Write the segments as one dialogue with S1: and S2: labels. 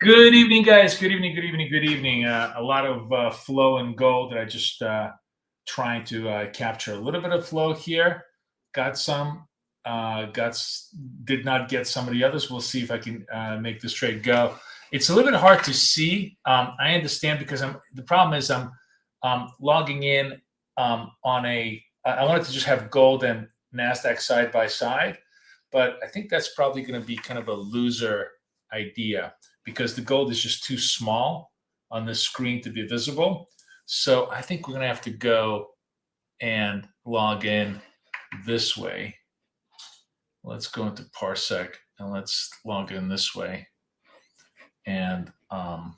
S1: Good evening, guys. Good evening, good evening, good evening. A lot of flow and gold that I just trying to capture. A little bit of flow here. Got some. Did not get some of the others. We'll see if I can make this trade go. It's a little bit hard to see. I understand because the problem is I'm logging in on a. I wanted to just have gold and NASDAQ side by side, but I think that's probably going to be kind of a loser idea, because the gold is just too small on this screen to be visible. So I think we're going to have to go and log in this way. Let's go into Parsec and let's log in this way. And wow,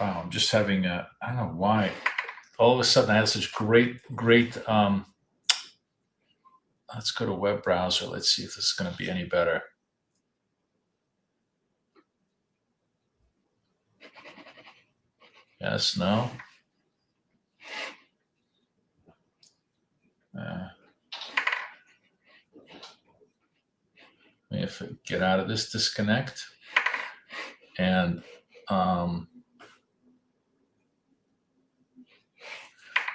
S1: I'm just having I don't know why. All of a sudden I had such great, let's go to web browser. Let's see if this is going to be any better. Yes, no. Let me have to get out of this disconnect. And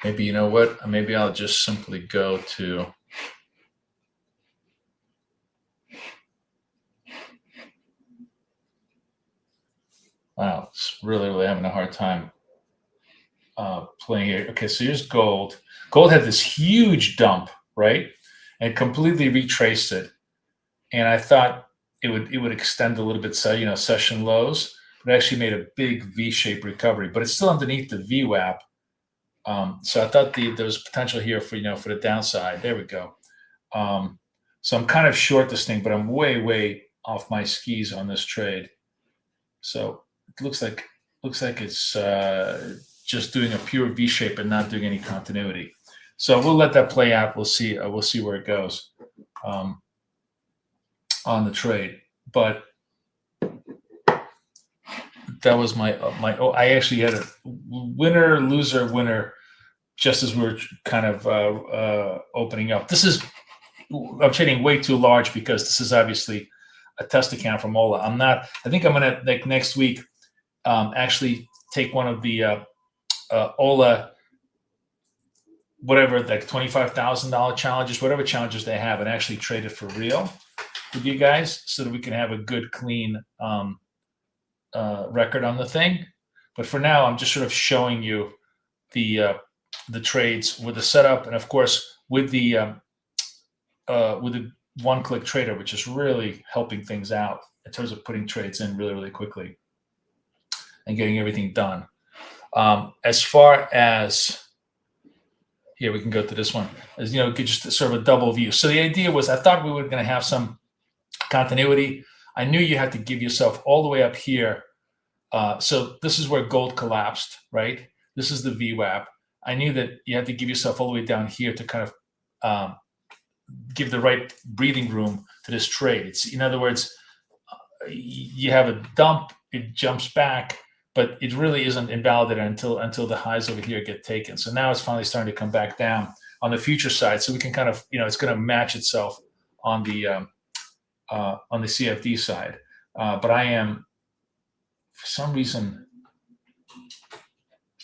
S1: maybe, you know what? Maybe I'll just simply go to wow, it's really having a hard time playing here. Okay, so here's gold. Gold had this huge dump, right? And completely retraced it. And I thought it would extend a little bit, so session lows, but it actually made a big V-shaped recovery. But it's still underneath the VWAP. So I thought there was potential here for for the downside. There we go. So I'm kind of short this thing, but I'm way off my skis on this trade. So it looks like it's just doing a pure V shape and not doing any continuity. So we'll let that play out. We'll see where it goes on the trade. But that was my I actually had a winner, loser, winner just as we were kind of opening up. I'm trading way too large because this is obviously a test account from Ola. I think I'm gonna, like, next week actually take one of the Ola, whatever, like $25,000 challenges, whatever challenges they have, and actually trade it for real with you guys, so that we can have a good, clean record on the thing. But for now, I'm just sort of showing you the trades with the setup, and of course with the one-click trader, which is really helping things out in terms of putting trades in really quickly and getting everything done. As far as here, we can go to this one. As you could just sort of a double view. So the idea was, I thought we were going to have some continuity. I knew you had to give yourself all the way up here. So this is where gold collapsed, right? This is the VWAP. I knew that you had to give yourself all the way down here to kind of give the right breathing room to this trade. It's, in other words, you have a dump, it jumps back, but it really isn't invalidated until the highs over here get taken. So now it's finally starting to come back down on the future side. So we can kind of, it's going to match itself on the CFD side. But I am, for some reason, I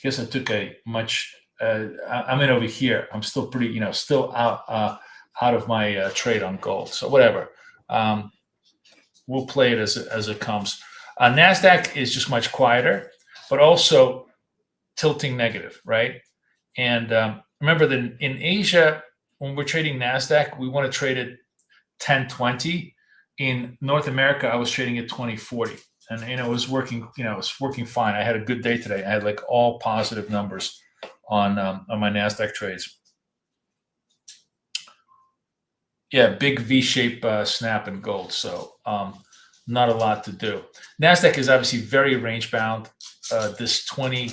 S1: guess I took a much. I'm in over here. I'm still pretty, still out of my trade on gold. So whatever. We'll play it as it comes. NASDAQ is just much quieter, but also tilting negative, right? And remember that in Asia, when we're trading NASDAQ, we want to trade it 1020. In North America, I was trading at 2040, and it was working. It was working fine. I had a good day today. I had like all positive numbers on my NASDAQ trades. Yeah, big V-shape snap in gold. So not a lot to do. NASDAQ is obviously very range bound. This 20,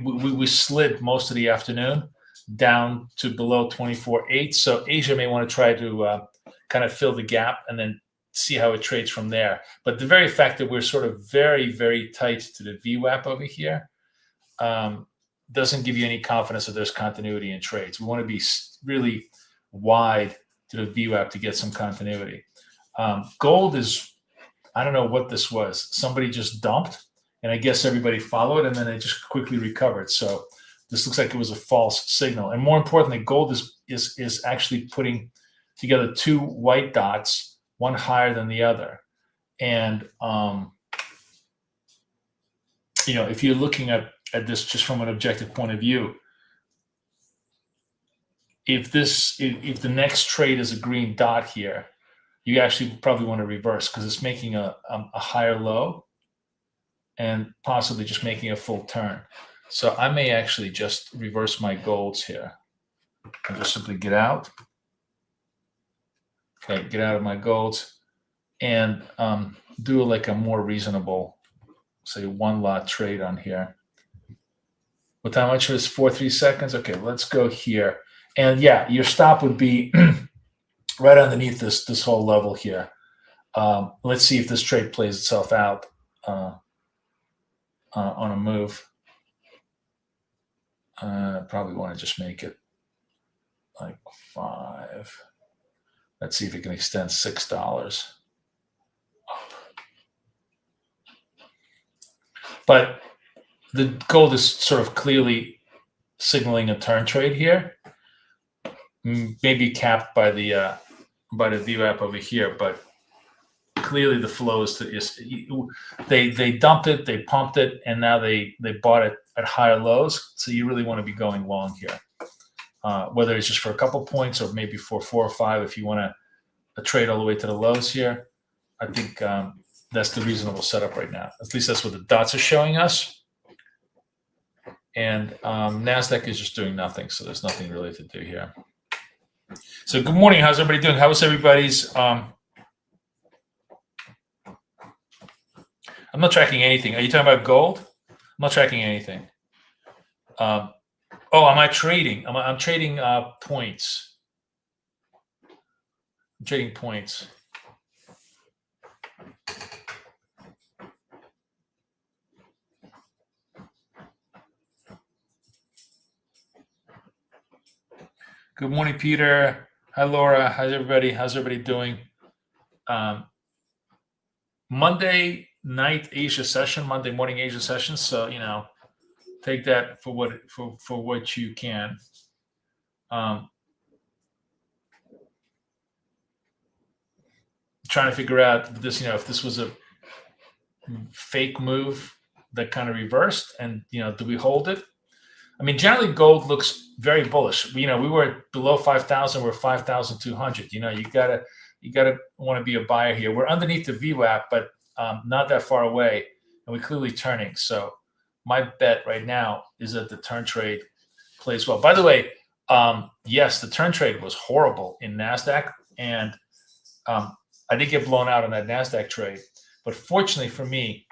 S1: we slid most of the afternoon down to below 24.8. So Asia may want to try to kind of fill the gap and then see how it trades from there. But the very fact that we're sort of very tight to the VWAP over here doesn't give you any confidence that there's continuity in trades. We want to be really wide to the VWAP to get some continuity. Gold is I don't know what this was. Somebody just dumped, and I guess everybody followed, and then it just quickly recovered. So this looks like it was a false signal. And more importantly, gold is actually putting together two white dots, one higher than the other. And if you're looking at this just from an objective point of view, if the next trade is a green dot here, you actually probably want to reverse because it's making a higher low and possibly just making a full turn. So I may actually just reverse my golds here and just simply get out. Okay, get out of my golds and do like a more reasonable, say, one lot trade on here. What time much is 4-3 seconds? Okay, let's go here. And yeah, your stop would be right underneath this whole level here. Let's see if this trade plays itself out on a move. Probably want to just make it like 5. Let's see if it can extend $6 up. But the gold is sort of clearly signaling a turn trade here. Maybe capped by the VWAP over here, but clearly the flow is they dumped it, they pumped it, and now they bought it at higher lows. So you really want to be going long here, whether it's just for a couple points or maybe for 4 or 5 if you want to trade all the way to the lows here. I think that's the reasonable setup right now. At least that's what the dots are showing us. And NASDAQ is just doing nothing, so there's nothing really to do here. So good morning. How's everybody doing? How was everybody's? I'm not tracking anything. Are you talking about gold? I'm not tracking anything. Am I trading? I'm trading points. I'm trading points. Good morning, Peter. Hi, Laura. How's everybody? How's everybody doing? Monday night Asia session, Monday morning Asia session. So take that for what you can. Trying to figure out this, if this was a fake move that kind of reversed, and do we hold it? I mean, generally gold looks very bullish. We were below 5,000. We're 5,200. You gotta want to be a buyer here. We're underneath the VWAP, but not that far away, and we're clearly turning. So my bet right now is that the turn trade plays well. By the way, yes, the turn trade was horrible in NASDAQ, and I did get blown out on that NASDAQ trade. But fortunately for me,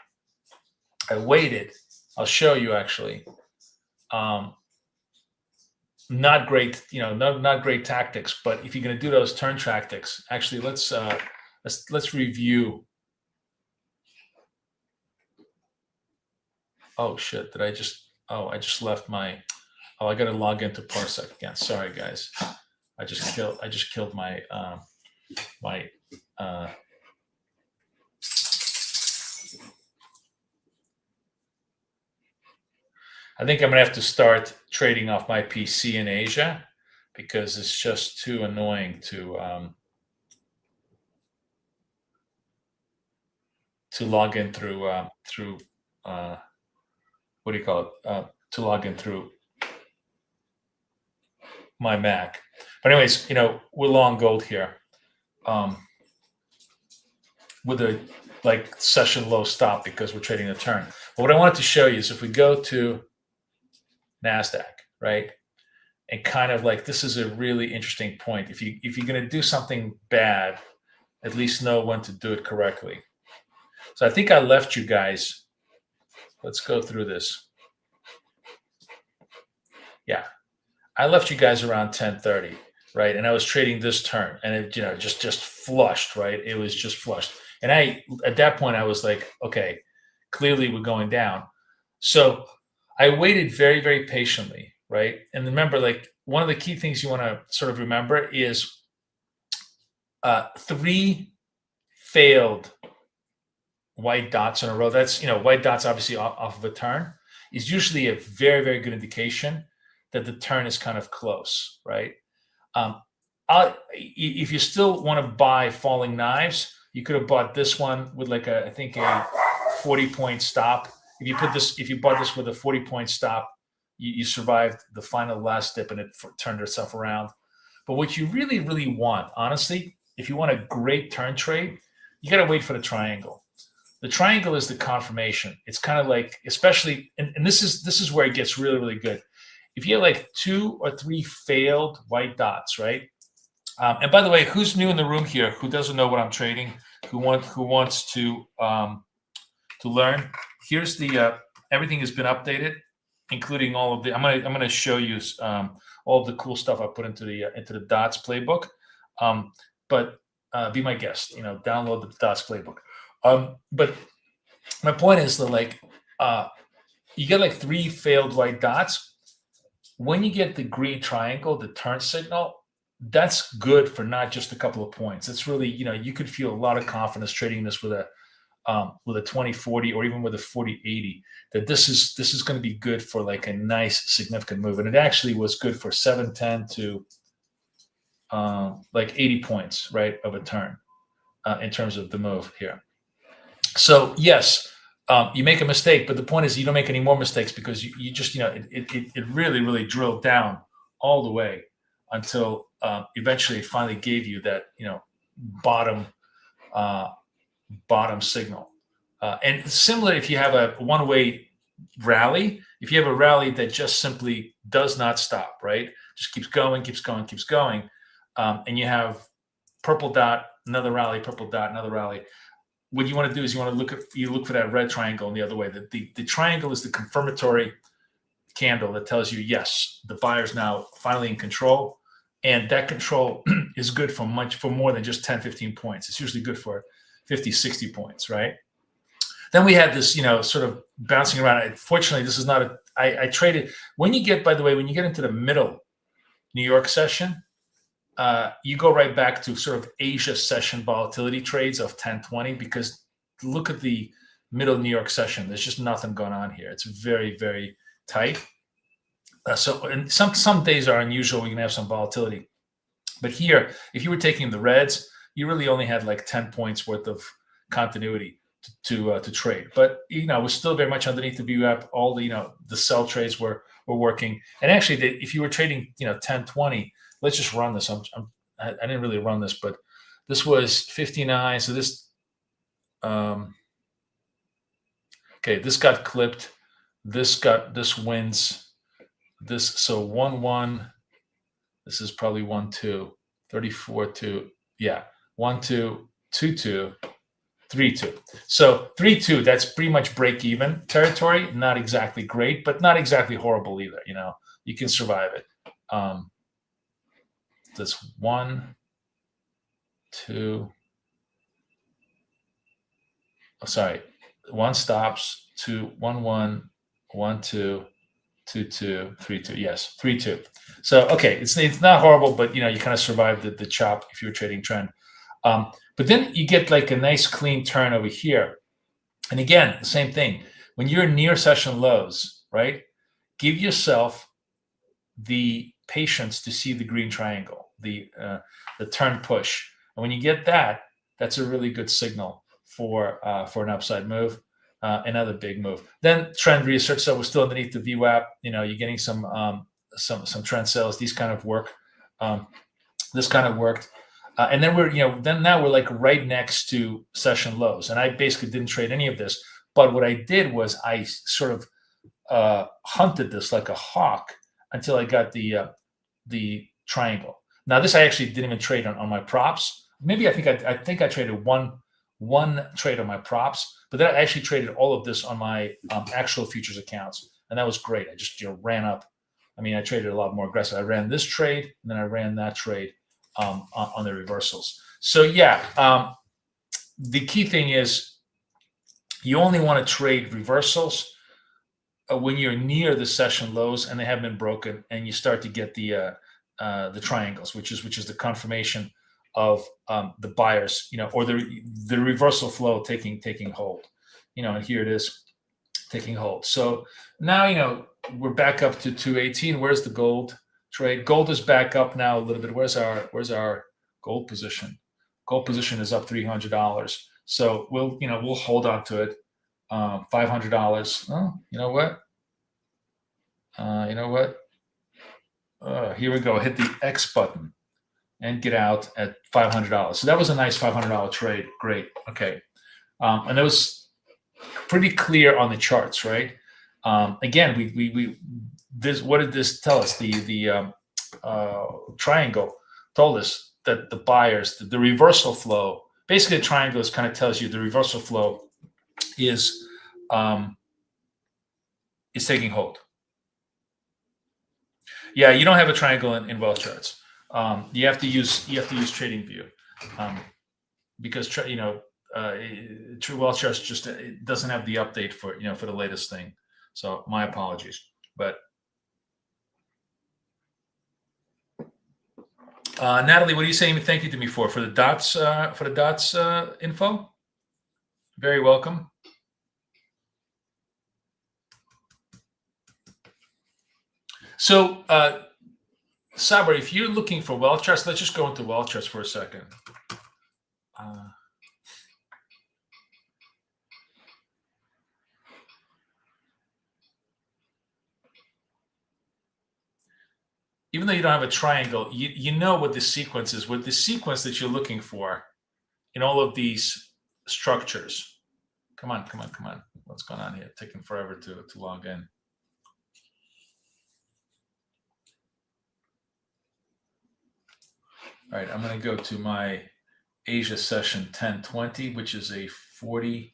S1: I waited. I'll show you actually. Not great, not great tactics. But if you're going to do those turn tactics, actually, let's review. Oh shit! I just left my. Oh, I got to log into Parsec again. Sorry, guys. I just killed my I think I'm gonna have to start trading off my PC in Asia because it's just too annoying to log in through what do you call it? To log in through my Mac. But anyways, we're long gold here with a session low stop because we're trading a turn. But what I wanted to show you is if we go to NASDAQ, right? And kind of this is a really interesting point. If you're going to do something bad, at least know when to do it correctly. So I think I left you guys. Let's go through this. Yeah, I left you guys around 10:30, right? And I was trading this turn, and it just flushed, right? It was just flushed, and at that point I was like, okay, clearly we're going down. So I waited very, very patiently, right? And remember, one of the key things you want to sort of remember is 3 failed white dots in a row, that's, white dots obviously off of a turn, is usually a very, very good indication that the turn is kind of close, right? If you still want to buy falling knives, you could have bought this one with like I think a 40-point stop. If you bought this with a 40-point stop, you survived the final last dip and it turned itself around. But what you really, really want, honestly, if you want a great turn trade, you got to wait for the triangle. The triangle is the confirmation. It's kind of like, especially, and this is where it gets really, really good. If you have like 2 or 3 failed white dots, right? And by the way, who's new in the room here? Who doesn't know what I'm trading? Who wants to learn? Here's the everything has been updated, including all of the. I'm gonna show you all of the cool stuff I put into the dots playbook. But be my guest. Download the dots playbook. But my point is that like you get like 3 failed white dots. When you get the green triangle, the turn signal, that's good for not just a couple of points. It's really, you could feel a lot of confidence trading this with a 20-40 or even with a 40-80, that this is going to be good for like a nice significant move. And it actually was good for 710 to like 80 points, right, of a turn in terms of the move here. So yes, you make a mistake, but the point is you don't make any more mistakes because you just, it really, really drilled down all the way until eventually it finally gave you that, bottom signal. And similar, if you have a one-way rally, if you have a rally that just simply does not stop, right? Just keeps going, keeps going, keeps going. And you have purple dot, another rally, purple dot, another rally. What you want to do is you want to look for that red triangle in the other way. The triangle is the confirmatory candle that tells you, yes, the buyer's now finally in control. And that control is good for more than just 10, 15 points. It's usually good for 50, 60 points, right? Then we had this, sort of bouncing around. Fortunately, this is not I traded, when you get into the middle New York session, you go right back to sort of Asia session volatility trades of 10-20, because look at the middle New York session. There's just nothing going on here. It's very, very tight. And some days are unusual. We can have some volatility. But here, if you were taking the reds, you really only had like 10 points worth of continuity to trade. But it was still very much underneath the VWAP. All the the sell trades were working. And actually, if you were trading 10-20, let's just run this. I didn't really run this, but this was 59. So this okay, this got clipped. This wins. This, so 1-1. This is probably 1-2. 34-2. Yeah, 1-2, 2-2, 3-2. So 3-2. That's pretty much break even territory. Not exactly great, but not exactly horrible either. You can survive it. This 1, 2. Oh, sorry. 1 stops. 2, 1-1, 1-2. 2-2, 3-2. Yes, 3-2. So okay, it's not horrible, but you kind of survived the chop if you were trading trend. But then you get like a nice clean turn over here, and again, the same thing. When you're near session lows, right? Give yourself the patience to see the green triangle, the turn push, and when you get that, that's a really good signal for an upside move. Another big move. Then trend research. So we're still underneath the VWAP. You're getting some trend sales. These kind of work. This kind of worked. And then now we're like right next to session lows. And I basically didn't trade any of this. But what I did was I sort of hunted this like a hawk until I got the triangle. Now this I actually didn't even trade on my props. Maybe I think I traded one trade on my props, but then I actually traded all of this on my actual futures accounts, and that was great. I just ran up. I mean, I traded a lot more aggressive. I ran this trade, and then I ran that trade on the reversals. So yeah, the key thing is you only want to trade reversals when you're near the session lows and they have been broken, and you start to get the triangles, which is the confirmation of the buyers, or the reversal flow taking hold. and here it is taking hold. So now, we're back up to 218. Where's the gold trade? Gold is back up now a little bit. Where's our gold position? Gold position is up $300. So we'll hold on to it. $500. Oh, you know what? Here we go. Hit the X button and get out at $500. So that was a nice $500 trade. Great. Okay. And it was pretty clear on the charts, right? Again, what did this tell us? The triangle told us that the buyers, the reversal flow, basically the triangle kind of tells you the reversal flow is taking hold. Yeah, you don't have a triangle in wealth charts. You have to use TradingView because True Wealth Charts just it doesn't have the update for for the latest thing. So my apologies. But Natalie, what are you saying? Thank you to me for the dots info. Very welcome. So, Saber, if you're looking for wealth charts, let's just go into wealth charts for a second. Even though you don't have a triangle, you know what the sequence is. What the sequence that you're looking for in all of these structures. Come on. What's going on here? Taking forever to log in. All right, I'm going to go to my Asia session 1020, which is a 40.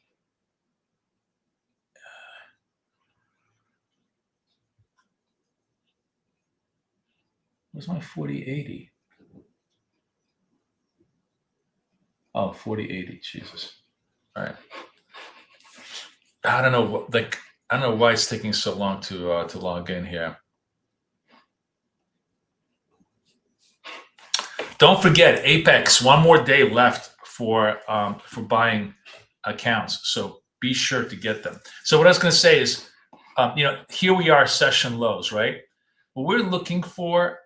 S1: Where's my 4080? Oh, 4080. Jesus. All right. I don't know I don't know why it's taking so long to log in here. Don't forget, Apex, one more day left for buying accounts. So be sure to get them. So what I was going to say is, here we are, session lows, right? What we're looking for,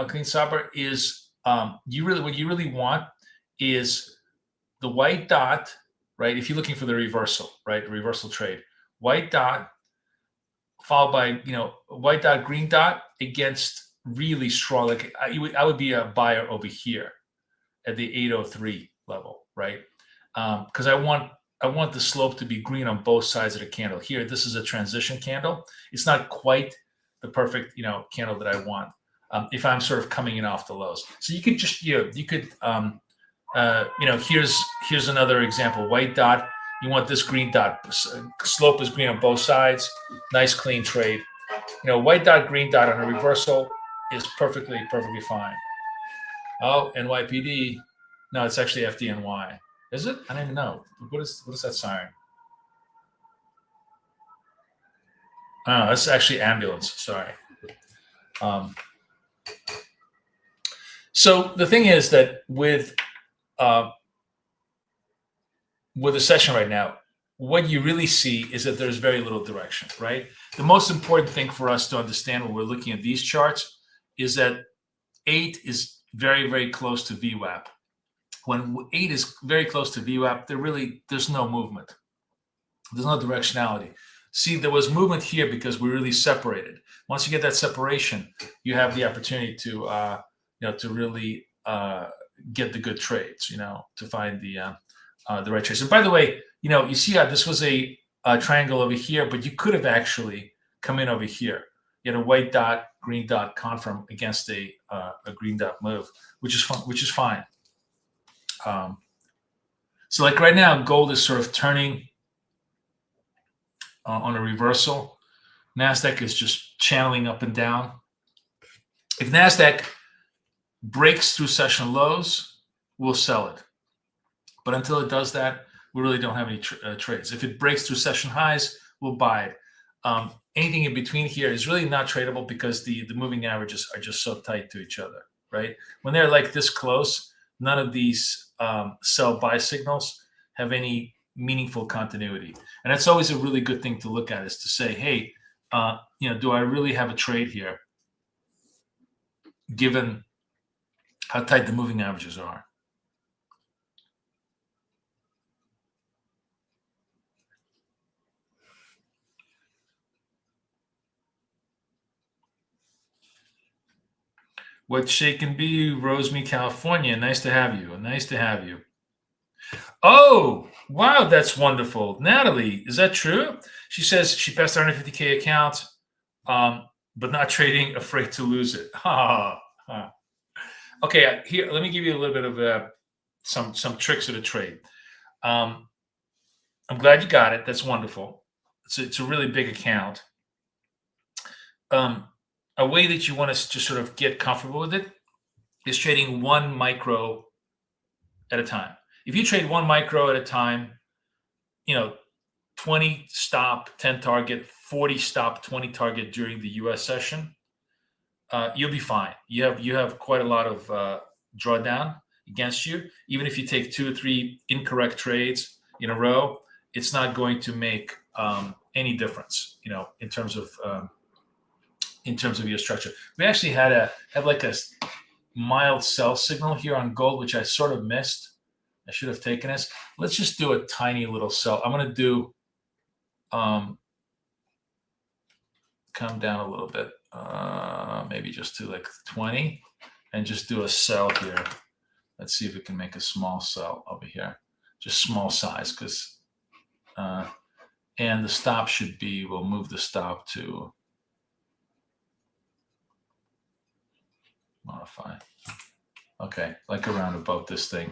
S1: Clean Saber, is what you really want is the white dot, right? If you're looking for the reversal, right? The reversal trade, white dot followed by, white dot, green dot against really strong. Like I would be a buyer over here at the 803 level, right? Because I want the slope to be green on both sides of the candle. Here, this is a transition candle. It's not quite the perfect, candle that I want. If I'm sort of coming in off the lows, so you could just, here's another example. White dot. You want this green dot. Slope is green on both sides. Nice clean trade. White dot, green dot on a reversal is perfectly fine. Oh, NYPD. No, it's actually FDNY. Is it? I don't even know. What is that siren? Oh, that's actually ambulance. Sorry. So the thing is that with the session right now, what you really see is that there's very little direction, right? The most important thing for us to understand when we're looking at these charts is that 8 is very, very close to VWAP. When 8 is very close to VWAP, there's no movement. There's no directionality. See, there was movement here because we really separated. Once you get that separation, you have the opportunity to really get the good trades, to find the right trades. And by the way, you see how this was a triangle over here, but you could have actually come in over here. You had a white dot, green dot confirm against a green dot move, which is fine. So like right now, gold is sort of turning on a reversal. NASDAQ is just channeling up and down. If NASDAQ breaks through session lows, we'll sell it. But until it does that, we really don't have any trades. If it breaks through session highs, we'll buy it. Anything in between here is really not tradable because the moving averages are just so tight to each other, right? When they're like this close, none of these sell-buy signals have any meaningful continuity. And that's always a really good thing to look at, is to say, hey, do I really have a trade here, given how tight the moving averages are? What shake and be, Roseme, California. Nice to have you. Nice to have you. Oh, wow, that's wonderful. Natalie, is that true? She says she passed her 150K account, but not trading, afraid to lose it. Okay, here, let me give you a little bit of some tricks of the trade. I'm glad you got it. That's wonderful. It's a really big account. A way that you want to just sort of get comfortable with it is trading 1 micro at a time. If you trade 1 micro at a time, 20 stop, 10 target, 40 stop, 20 target during the US session, you'll be fine. You have quite a lot of drawdown against you. Even if you take 2 or 3 incorrect trades in a row, it's not going to make any difference, in terms of your structure. We actually have like a mild sell signal here on gold, which I sort of missed. I should have taken this. Let's just do a tiny little sell. I'm going to do come down a little bit, maybe just to like 20, and just do a sell here. Let's see if we can make a small sell over here, just small size, because and the stop should be, we'll move the stop to modify. Okay, like around about this thing.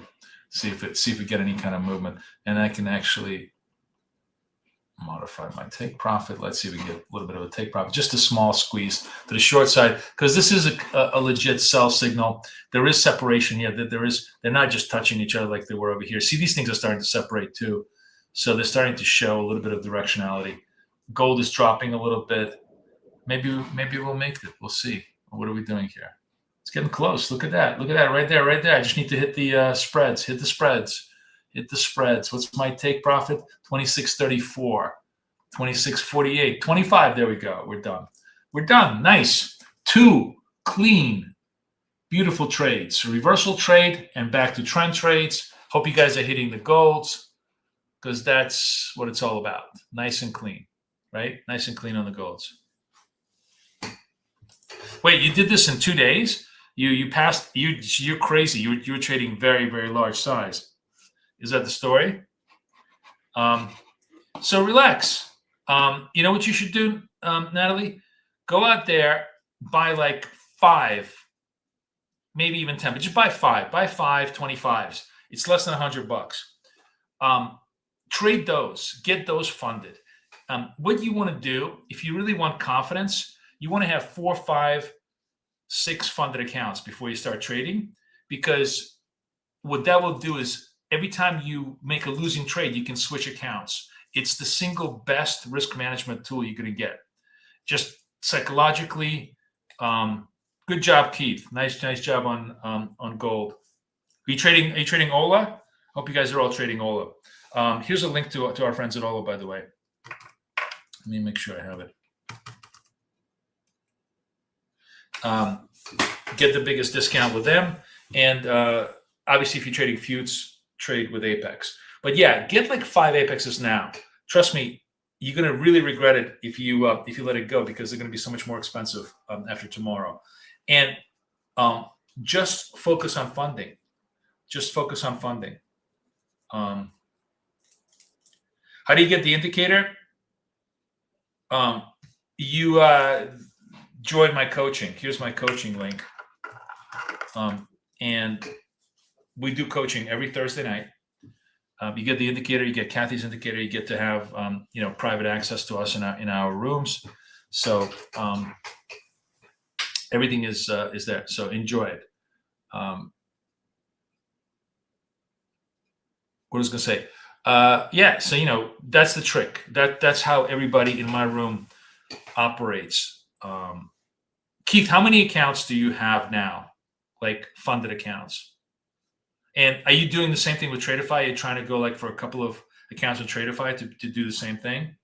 S1: See if we get any kind of movement, and I can actually modify my take profit. Let's see if we get a little bit of a take profit, just a small squeeze to the short side, because this is a legit sell signal. There is separation here. They're not just touching each other like they were over here. See, these things are starting to separate too, so they're starting to show a little bit of directionality. Gold is dropping a little bit. Maybe we'll make it. We'll see. What are we doing here? It's getting close. Look at that. Look at that right there, right there. I just need to hit the spreads. Hit the spreads. Hit the spreads. What's my take profit? 26.34, 26.48, 25. There we go. We're done. We're done. Nice. 2 clean, beautiful trades. A reversal trade and back to trend trades. Hope you guys are hitting the golds, because that's what it's all about. Nice and clean, right? Nice and clean on the golds. Wait, you did this in 2 days? You passed. You're crazy. You were trading very, very large size. Is that the story? So relax. You know what you should do, Natalie? Go out there, buy like 5, maybe even 10, but just buy 5. Buy 5 25s. It's less than $100. Trade those. Get those funded. What you want to do, if you really want confidence, you want to have 4, 5, 6 funded accounts before you start trading, because what that will do is every time you make a losing trade, you can switch accounts. It's the single best risk management tool you're going to get. Just psychologically, good job, Keith. Nice job on gold. Are you trading Ola? Hope you guys are all trading Ola. Here's a link to our friends at Ola, by the way. Let me make sure I have it. Get the biggest discount with them, and obviously if you're trading Futes, trade with Apex. But yeah, get like 5 Apexes now. Trust me, you're gonna really regret it if you let it go, because they're gonna be so much more expensive after tomorrow. And just focus on funding. Just focus on funding. How do you get the indicator? You join my coaching. Here's my coaching link. And we do coaching every Thursday night. You get the indicator, you get Kathy's indicator, you get to have private access to us in our rooms. So everything is there. So enjoy it. What was I going to say? Yeah. So that's the trick. That's how everybody in my room operates. Keith, how many accounts do you have now? Like funded accounts? And are you doing the same thing with Tradify? You're trying to go like for a couple of accounts with Tradify to do the same thing.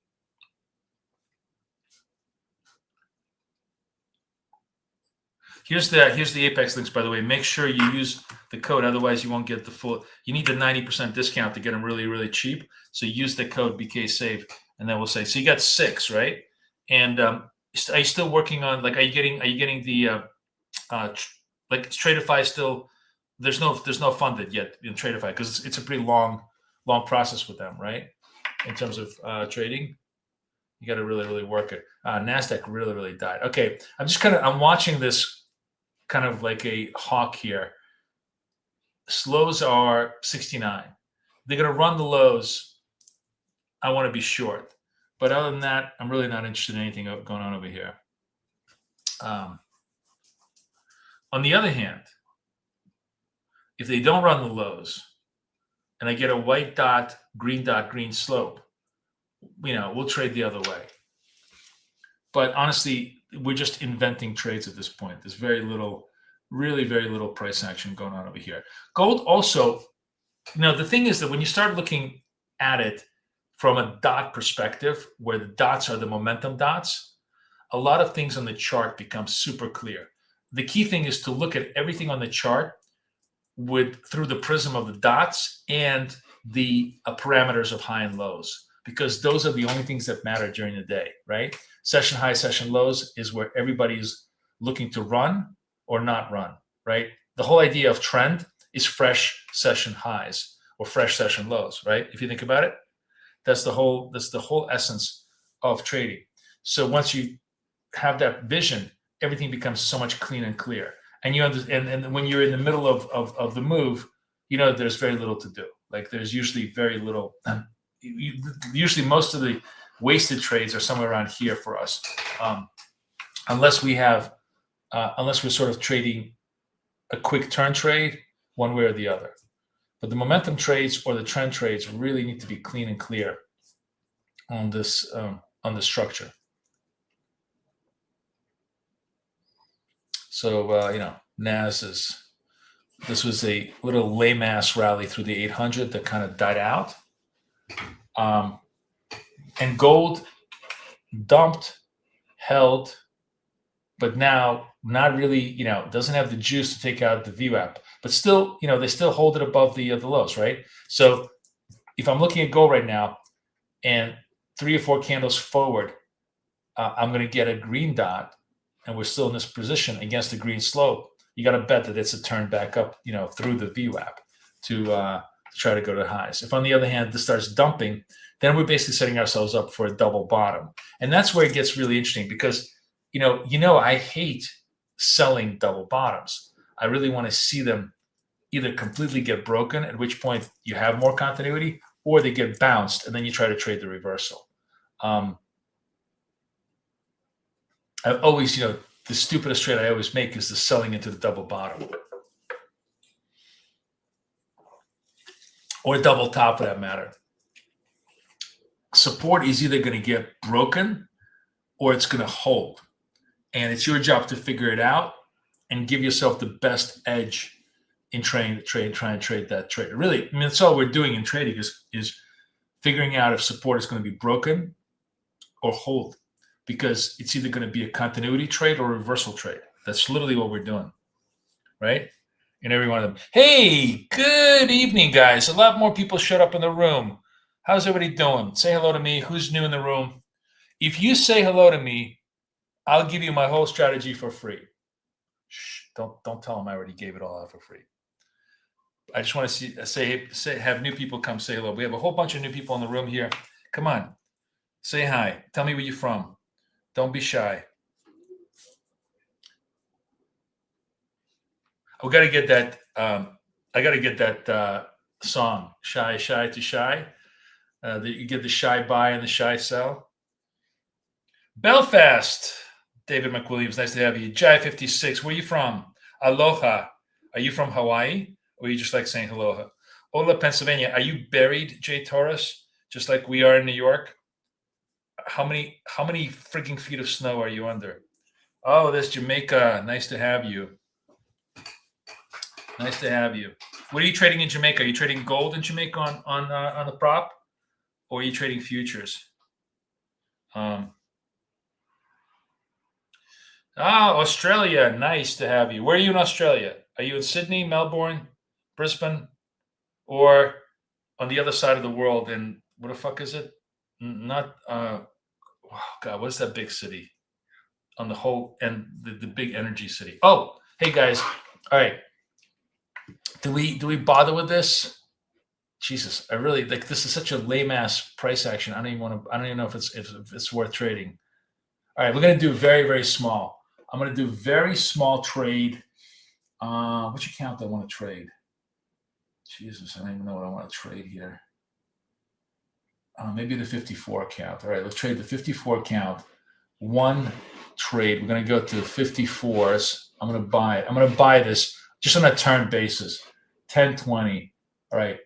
S1: Here's the Apex links, by the way. Make sure you use the code, otherwise you won't get the full. You need the 90% discount to get them really, really cheap. So use the code BKSAVE, and then we'll say. So you got 6, right? And are you still working on, like, are you getting the like Tradify still? There's no funded yet in Tradify because it's a pretty long process with them, right? In terms of trading, you got to really, really work it. NASDAQ really, really died. Okay, I'm watching this kind of like a hawk here. Lows are 69. They're going to run the lows. I want to be short. But other than that, I'm really not interested in anything going on over here. On the other hand, if they don't run the lows and I get a white dot, green slope, we'll trade the other way. But honestly, we're just inventing trades at this point. There's very little, really very little price action going on over here. Gold also, the thing is that when you start looking at it from a dot perspective, where the dots are the momentum dots, a lot of things on the chart become super clear. The key thing is to look at everything on the chart through the prism of the dots and the parameters of high and lows, because those are the only things that matter during the day, right? Session high, session lows is where everybody's looking to run or not run, right? The whole idea of trend is fresh session highs or fresh session lows, right? If you think about it, that's the whole essence of trading. So once you have that vision, everything becomes so much clean and clear. And and when you're in the middle of the move, there's very little to do. Like there's usually very little. Usually most of the wasted trades are somewhere around here for us, unless we're sort of trading a quick turn trade one way or the other. But the momentum trades or the trend trades really need to be clean and clear on this structure. So this was a little lame ass rally through the 800 that kind of died out. And gold dumped, held, but now not really, doesn't have the juice to take out the VWAP, but still, they still hold it above the lows, right? So if I'm looking at gold right now and 3 or 4 candles forward, I'm going to get a green dot, and we're still in this position against the green slope. You got to bet that it's a turn back up, through the VWAP to try to go to highs. If on the other hand, this starts dumping, then we're basically setting ourselves up for a double bottom. And that's where it gets really interesting because, I hate selling double bottoms. I really want to see them either completely get broken, at which point you have more continuity, or they get bounced and then you try to trade the reversal. I always, the stupidest trade I always make is the selling into the double bottom. Or double top for that matter. Support is either going to get broken or it's going to hold. And it's your job to figure it out and give yourself the best edge in trying to trade that trade. Really, that's all we're doing in trading is figuring out if support is going to be broken or hold, because it's either going to be a continuity trade or a reversal trade. That's literally what we're doing, right? In every one of them. Hey, good evening, guys. A lot more people showed up in the room. How's everybody doing? Say hello to me. Who's new in the room? If you say hello to me, I'll give you my whole strategy for free. Shh, don't tell them I already gave it all out for free. I just want to have new people come say hello. We have a whole bunch of new people in the room here. Come on, say hi. Tell me where you're from. Don't be shy. We got to get that. I got to get that song, "Shy to Shy." You get the shy buy and the shy sell. Belfast, David McWilliams, nice to have you. Jai 56, where are you from? Aloha. Are you from Hawaii, or you just like saying aloha? Ola, Pennsylvania. Are you buried, Jay Torres, just like we are in New York? How many freaking feet of snow are you under? Oh, there's Jamaica. Nice to have you. Nice to have you. What are you trading in Jamaica? Are you trading gold in Jamaica on the prop? or are you trading futures? Australia. Nice to have you. Where are you in Australia? Are you in Sydney, Melbourne, Brisbane, or on the other side of the world? And what the fuck is it? Not, oh God, what's that big city on the whole, and the big energy city? Oh, hey guys. All right. Do we bother with this? Jesus, I really like this is such a lame ass price action. I don't even know if it's worth trading. All right, we're gonna do very, very small. I'm gonna do very small trade. Which account do I want to trade? Jesus, I don't even know what I want to trade here. Maybe the 54 account. All right, let's trade the 54 account. One trade. We're gonna go to the 54s. I'm gonna buy it. I'm gonna buy this just on a turn basis. 10-20. All right.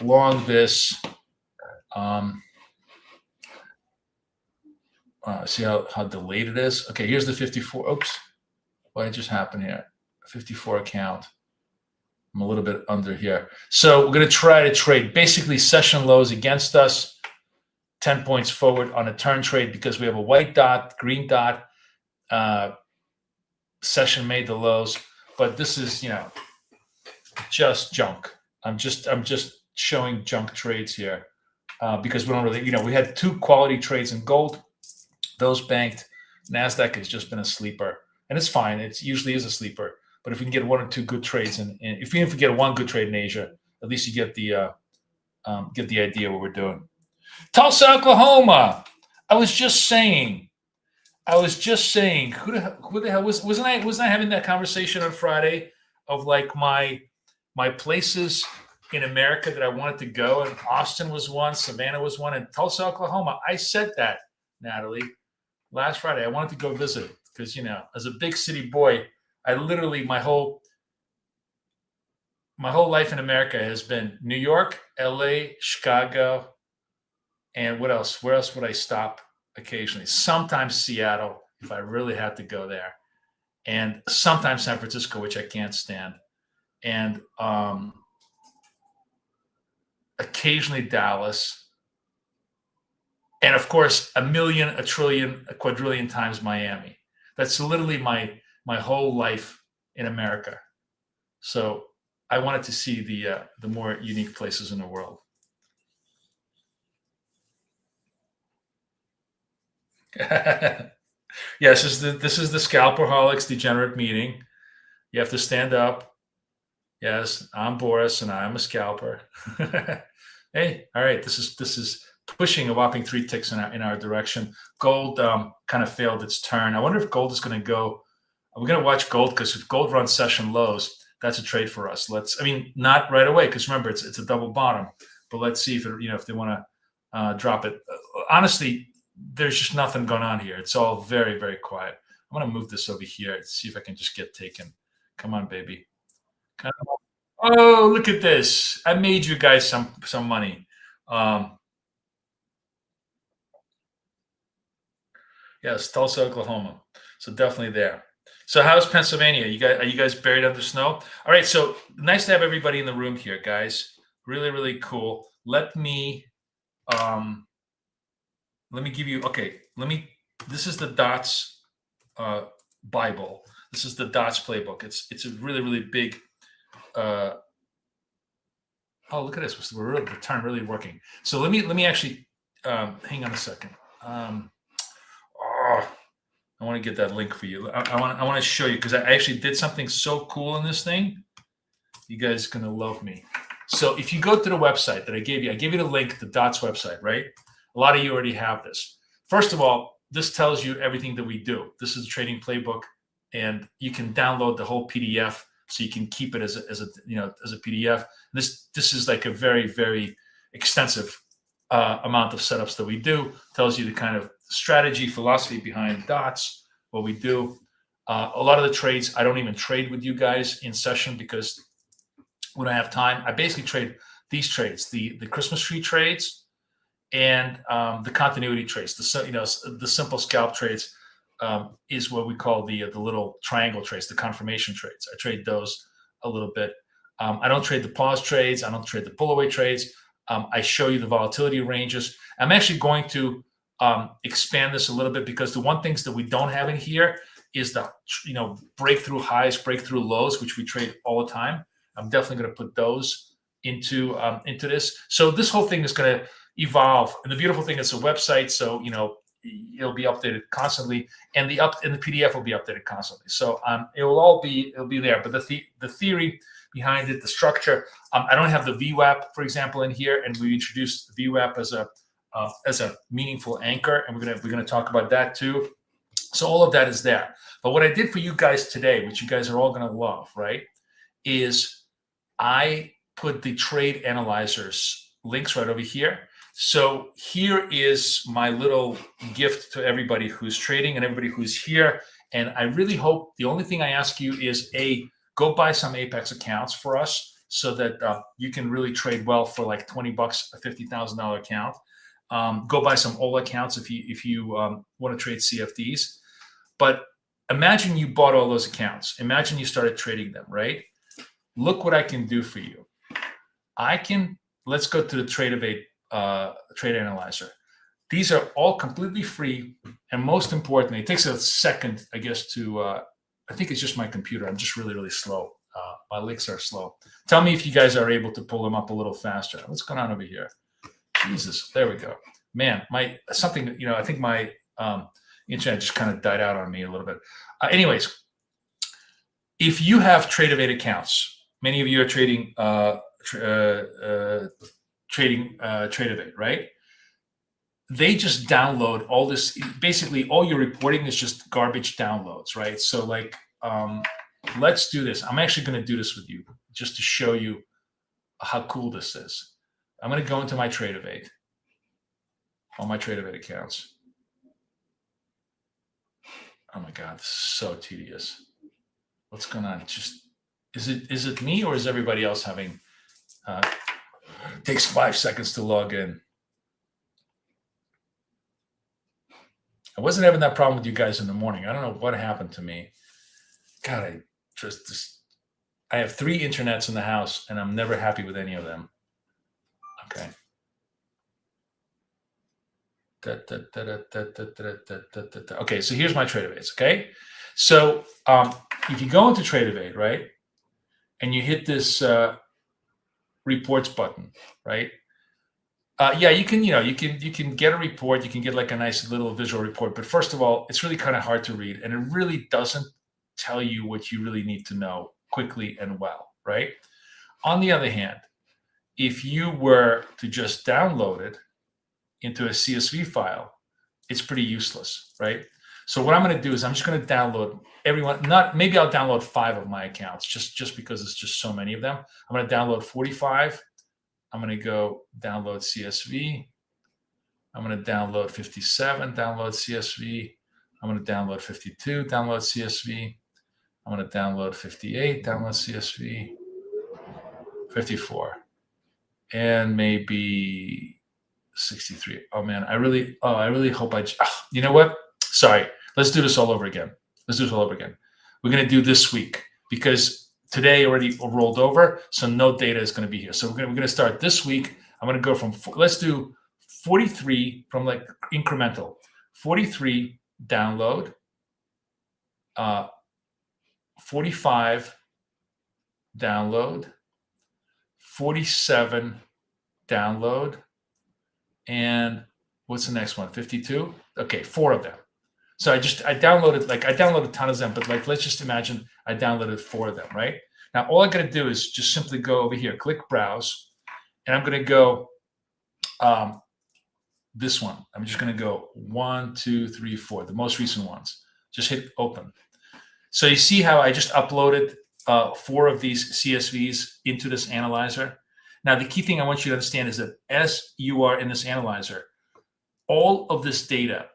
S1: Long this. See how delayed it is? Okay, here's the 54. Oops. What just happened here? 54 account. I'm a little bit under here. So we're going to try to trade basically session lows against us, 10 points forward on a turn trade because we have a white dot, green dot. Session made the lows, but this is, just junk. I'm just showing junk trades here because we don't really, we had 2 quality trades in gold. Those banked. NASDAQ has just been a sleeper, and it's fine. It usually is a sleeper. But if we can get 1 or 2 good trades, and if we get 1 good trade in Asia, at least you get the idea what we're doing. Tulsa, Oklahoma. I was just saying. Who the hell wasn't I having that conversation on Friday of like my places in America that I wanted to go, and Austin was one, Savannah was one, and Tulsa, Oklahoma. I said that, Natalie, last Friday. I wanted to go visit it because, as a big city boy, I literally my whole life in America has been New York, LA, Chicago, and what else? Where else would I stop occasionally? Sometimes Seattle, if I really had to go there, and sometimes San Francisco, which I can't stand, and occasionally Dallas, and of course a million, a trillion, a quadrillion times Miami. That's literally my whole life in America. So I wanted to see the more unique places in the world. Yes, this is the Scalperholics Degenerate meeting. You have to stand up. Yes, I'm Boris, and I'm a scalper. Hey, all right. This is pushing a whopping 3 ticks in our direction. Gold kind of failed its turn. I wonder if gold is going to go. We're going to watch gold because if gold runs session lows, that's a trade for us. Not right away because remember it's a double bottom, but let's see if they want to drop it. Honestly, there's just nothing going on here. It's all very, very quiet. I'm going to move this over here and see if I can just get taken. Come on, baby. Oh, look at this. I made you guys some money. Yes, Tulsa, Oklahoma. So definitely there. So how's Pennsylvania? Are you guys buried under snow? All right. So nice to have everybody in the room here, guys. Really, really cool. Let me give you. Okay. This is the Dots Bible. This is the Dots playbook. It's a really, really big. Oh, look at this. The turn really working. So let me actually hang on a second. I want to get that link for you. I want to show you because I actually did something so cool in this thing. You guys are gonna love me. So if you go to the website that I gave you the link to the Dots website, right? A lot of you already have this. First of all, this tells you everything that we do. This is a trading playbook, and you can download the whole PDF so you can keep it as a PDF. This is like a very, very extensive amount of setups that we do. Tells you the kind of strategy, philosophy behind Dots, what we do. A lot of the trades, I don't even trade with you guys in session because when I have time, I basically trade these trades, the Christmas tree trades and the continuity trades, the simple scalp trades is what we call the little triangle trades, the confirmation trades. I trade those a little bit. I don't trade the pause trades. I don't trade the pull away trades. I show you the volatility ranges. I'm actually going to expand this a little bit, because the one things that we don't have in here is the breakthrough highs, breakthrough lows, which we trade all the time. I'm definitely going to put those into this. So this whole thing is going to evolve, and the beautiful thing is a website, so it'll be updated constantly, and the PDF will be updated constantly. So it'll be there. But the theory behind it, the structure, I don't have the VWAP, for example, in here, and we introduced VWAP as a meaningful anchor, and we're gonna talk about that too. So all of that is there. But what I did for you guys today, which you guys are all gonna love, right, is I put the trade analyzers links right over here. So here is my little gift to everybody who's trading and everybody who's here. And I really hope, the only thing I ask you is, go buy some Apex accounts for us, so that you can really trade well for like $20, a $50,000 account. Go buy some OLA accounts if you want to trade CFDs. But imagine you bought all those accounts. Imagine you started trading them, right? Look what I can do for you. Let's go to the Trade Analyzer. These are all completely free, and most importantly, it takes a second, I guess, to I think it's just my computer. I'm just really, really slow. My links are slow. Tell me if you guys are able to pull them up a little faster. What's going on over here? Jesus, there we go. Man, I think my internet just kind of died out on me a little bit. Anyways, if you have Tradevate accounts, many of you are trading Tradevate, right? They just download all this. Basically, all your reporting is just garbage downloads, right? So like, let's do this. I'm actually going to do this with you just to show you how cool this is. I'm going to go into my Tradevate, all my Tradevate accounts. Oh my God, this is so tedious. What's going on? Is it me, or is everybody else having? It takes 5 seconds to log in. I wasn't having that problem with you guys in the morning. I don't know what happened to me. God, I have 3 internets in the house, and I'm never happy with any of them. Okay. Okay, so here's my Tradevate. Okay, so if you go into Tradevate, right, and you hit this reports button, right? Yeah, you can get a report. You can get like a nice little visual report. But first of all, it's really kind of hard to read, and it really doesn't tell you what you really need to know quickly and well, right? On the other hand, if you were to just download it into a CSV file, it's pretty useless, right? So what I'm going to do is I'm just going to download maybe I'll download 5 of my accounts just because it's just so many of them. I'm going to download 45. I'm going to go download CSV. I'm going to download 57, download CSV. I'm going to download 52, download CSV. I'm going to download 58, download CSV. 54. And maybe 63. Oh man, I really hope you know what? Sorry. Let's do this all over again. We're going to do this week, because today already rolled over, so no data is going to be here. So we're going to start this week. I'm going to go from, let's do 43 from like incremental. 43 download, 45 download, 47 download, and what's the next one? 52. Okay, 4 of them. So I downloaded a ton of them, but like, let's just imagine I downloaded 4 of them, right? Now, all I got to do is just simply go over here, click browse, and I'm going to go this one. I'm just going to go 1, 2, 3, 4, the most recent ones. Just hit open. So you see how I just uploaded 4 of these CSVs into this analyzer. Now, the key thing I want you to understand is that as you are in this analyzer, all of this data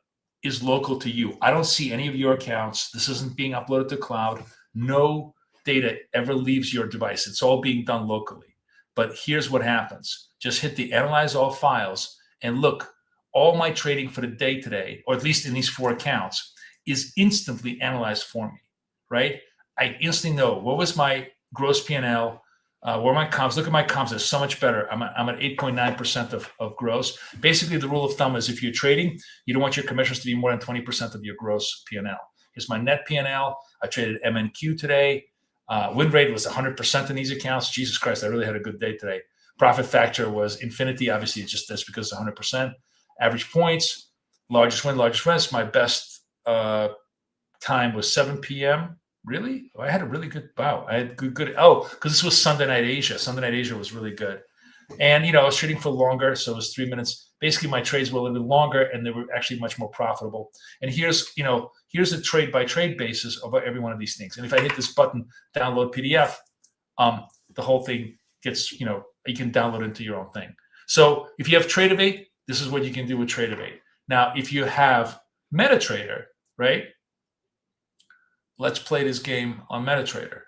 S1: is local to you. I don't see any of your accounts. This isn't being uploaded to cloud. No data ever leaves your device. It's all being done locally. But here's what happens. Just hit the analyze all files and look, all my trading for the day today, or at least in these 4 accounts, is instantly analyzed for me, right? I instantly know what was my gross P&L, Where are my comps? Look at my comps. They're so much better. I'm at 8.9% of gross. Basically, the rule of thumb is if you're trading, you don't want your commissions to be more than 20% of your gross P&L. Here's my net P&L. I traded MNQ today. Win rate was 100% in these accounts. Jesus Christ, I really had a good day today. Profit factor was infinity. Obviously, it's just this because it's 100%. Average points, largest win, largest risk. My best time was 7 p.m. Really? Oh, I had a really good bout. I had good. Oh, because this was Sunday Night Asia. Sunday Night Asia was really good. And, I was trading for longer. So it was 3 minutes. Basically, my trades were a little bit longer and they were actually much more profitable. And here's a trade by trade basis of every one of these things. And if I hit this button, download PDF, the whole thing gets, you can download into your own thing. So if you have Tradingview, this is what you can do with Tradingview. Now, if you have MetaTrader, right? Let's play this game on MetaTrader.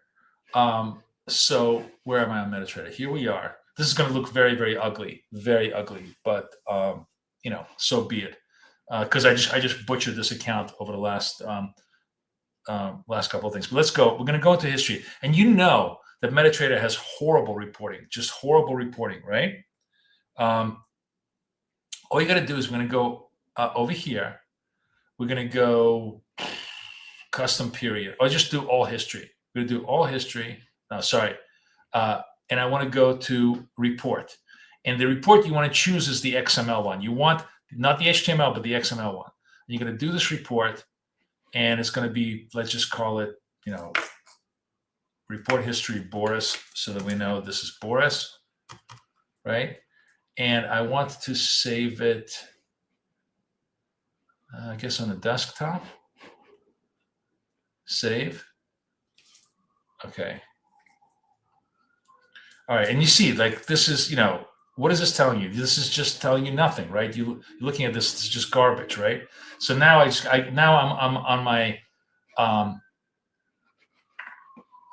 S1: So where am I on MetaTrader? Here we are. This is going to look very, very ugly, but so be it. Because I just butchered this account over the last couple of things. But let's go. We're going to go into history, and that MetaTrader has horrible reporting, just horrible reporting, right? All you got to do is we're going to go over here. We're going to go custom period, or just do all history. We're going to do all history. No, sorry. And I want to go to report. And the report you want to choose is the XML one. You want not the HTML, but the XML one. And you're going to do this report, and it's going to be, let's just call it, report history Boris, so that we know this is Boris, right? And I want to save it, I guess, on the desktop. Save. Okay. All right, and you see, like, this is, what is this telling you? This is just telling you nothing, right? You're looking at this, it's just garbage, right? So now I'm on my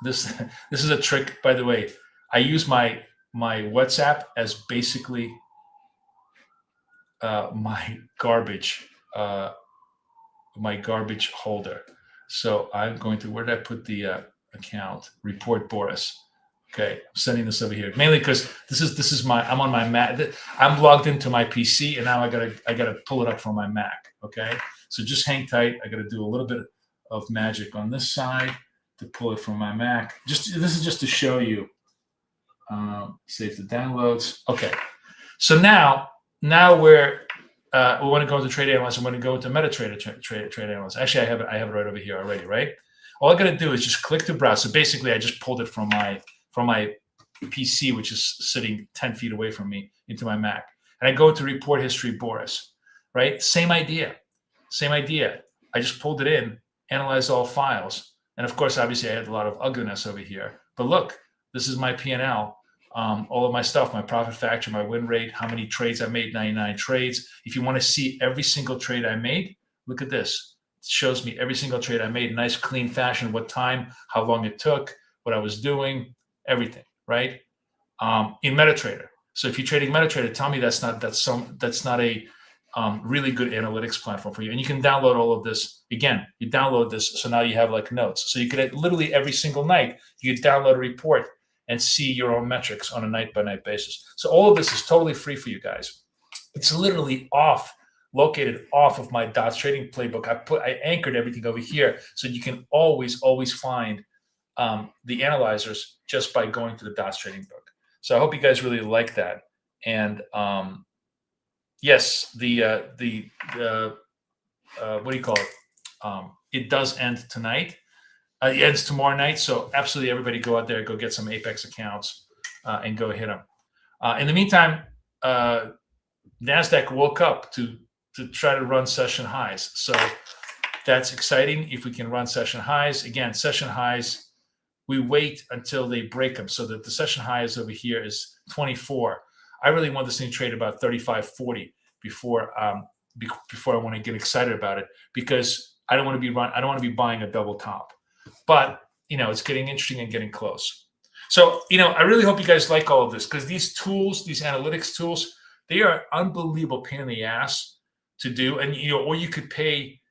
S1: this is a trick, by the way. I use my WhatsApp as basically my garbage holder. So I'm going to, where did I put the account? Report Boris. Okay, I'm sending this over here mainly because this is I'm on my Mac. I'm logged into my PC, and now I gotta pull it up from my Mac. Okay, so just hang tight. I gotta do a little bit of magic on this side to pull it from my Mac. This is just to show you. Save the downloads. Okay, so now we're we want to go into Trade Analyst. I'm going to go into MetaTrader Trade Analyst. Actually, I have it right over here already, right? All I got to do is just click to browse. So basically, I just pulled it from my PC, which is sitting 10 feet away from me, into my Mac. And I go to report history Boris, right? Same idea. I just pulled it in, analyzed all files. And of course, obviously, I had a lot of ugliness over here. But look, this is my P&L. All of my stuff, my profit factor, my win rate, how many trades I made, 99 trades. If you want to see every single trade I made, look at this. It shows me every single trade I made, nice, clean fashion, what time, how long it took, what I was doing, everything, right? In MetaTrader. So if you're trading MetaTrader, tell me that's not a really good analytics platform for you. And you can download all of this. Again, you download this, so now you have like notes. So you could literally every single night, you could download a report and see your own metrics on a night-by-night basis. So all of this is totally free for you guys. It's literally located off of my DOTS trading playbook. I anchored everything over here, so you can always find the analyzers just by going to the DOTS trading book. So I hope you guys really like that. And yes, the what do you call it? It does end tonight. It ends tomorrow night, so absolutely everybody go out there, go get some Apex accounts, and go hit them. In the meantime, NASDAQ woke up to try to run session highs. So that's exciting if we can run session highs. Again, session highs, we wait until they break them. So that the session highs over here is 24. I really want this thing to trade about 35.40 before I want to get excited about it, because I don't want to be buying a double top. But, it's getting interesting and getting close. So, I really hope you guys like all of this, because these tools, these analytics tools, they are unbelievable pain in the ass to do. And, or you could pay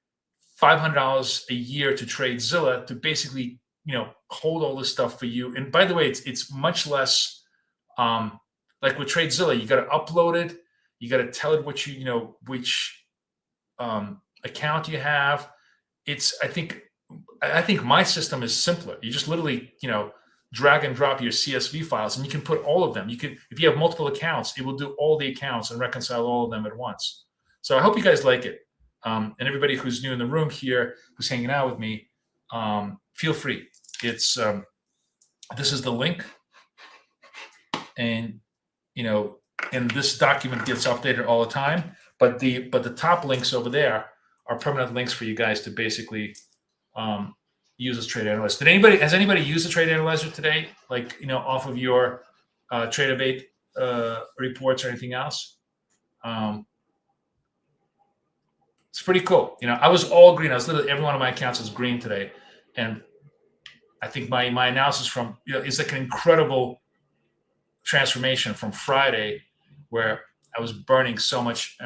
S1: $500 a year to trade Zilla to basically hold all this stuff for you. And by the way, it's much less like with TradeZilla. You got to upload it. You got to tell it what which account you have. I think my system is simpler. You just literally drag and drop your CSV files, and you can put all of them. If you have multiple accounts, it will do all the accounts and reconcile all of them at once. So I hope you guys like it. And everybody who's new in the room here, who's hanging out with me, feel free. It's this is the link, and and this document gets updated all the time. But the top links over there are permanent links for you guys to basically use as trade analyst. Has anybody used a trade analyzer today? Like off of your TradeAvate reports or anything else? It's pretty cool. I was all green. I was literally every one of my accounts was green today, and I think my analysis from is like an incredible transformation from Friday, where I was burning so much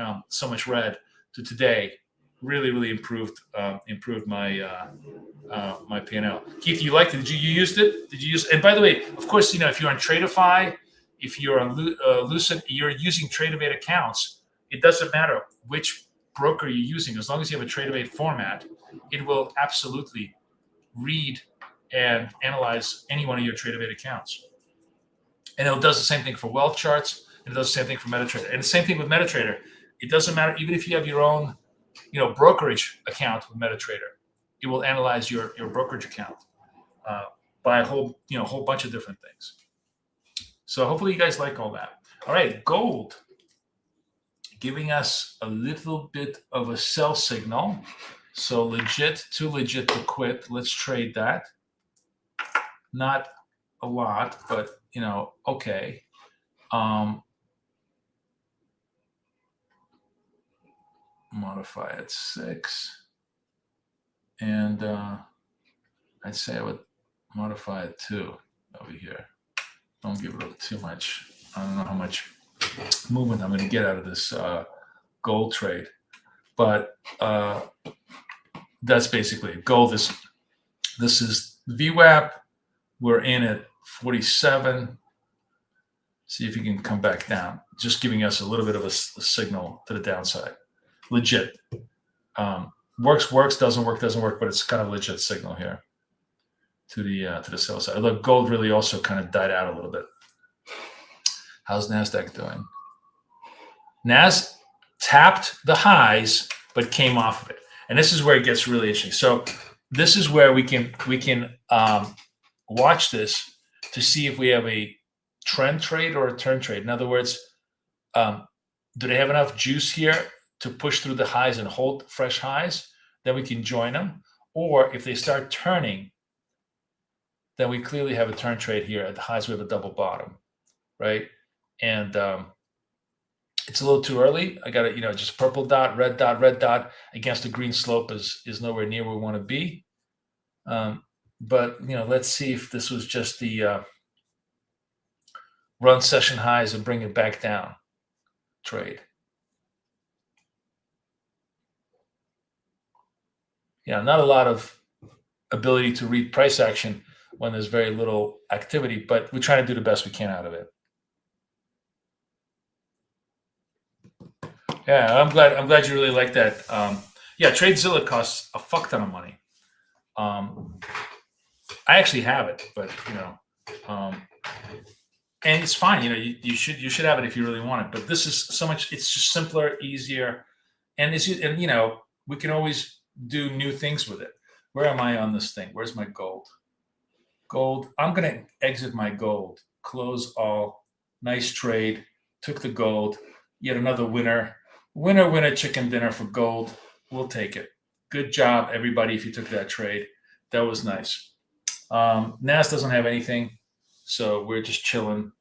S1: red, to today. Really improved my my P&L. Keith, you liked it? You used it? Did you use? And by the way, of course, if you're on Tradeify, if you're on Lucid, you're using TradeAvate accounts. It doesn't matter which broker you're using, as long as you have a TradeAvate format, it will absolutely read and analyze any one of your TradeAvate accounts. And it does the same thing for wealth charts, and it does the same thing for MetaTrader. And the same thing with MetaTrader. It doesn't matter, even if you have your own brokerage account with MetaTrader, it will analyze your brokerage account by a whole bunch of different things. So hopefully you guys like all that. All right, gold giving us a little bit of a sell signal. So too legit to quit. Let's trade that. Not a lot, but okay. Modify at 6, and I'd say I would modify it 2 over here. Don't give it too much. I don't know how much movement I'm going to get out of this gold trade, but that's basically it. Gold is this is VWAP. We're in at 47. See if you can come back down. Just giving us a little bit of a signal to the downside. Legit. Works, doesn't work, but it's kind of a legit signal here to the sell side. Look, gold really also kind of died out a little bit. How's NASDAQ doing? NAS tapped the highs but came off of it, and this is where it gets really interesting. So this is where we can watch this to see if we have a trend trade or a turn trade. In other words, do they have enough juice here to push through the highs and hold fresh highs? Then we can join them. Or if they start turning, then we clearly have a turn trade here. At the highs, we have a double bottom, right? And it's a little too early. I got it, just purple dot, red dot against the green slope is nowhere near where we want to be. But let's see if this was just the run session highs and bring it back down trade. Not a lot of ability to read price action when there's very little activity, but we try to do the best we can out of it. Yeah, I'm glad you really like that. TradeZilla costs a fuck ton of money. I actually have it, but and it's fine. You should have it if you really want it. But this is so much. It's just simpler, easier, and we can always do new things with it. Where am I on this thing? Where's my gold? Gold. I'm gonna exit my gold. Close all. Nice trade. Took the gold. Yet another winner. Winner, chicken dinner for gold. We'll take it. Good job, everybody, if you took that trade. That was nice. NAS doesn't have anything, so we're just chilling.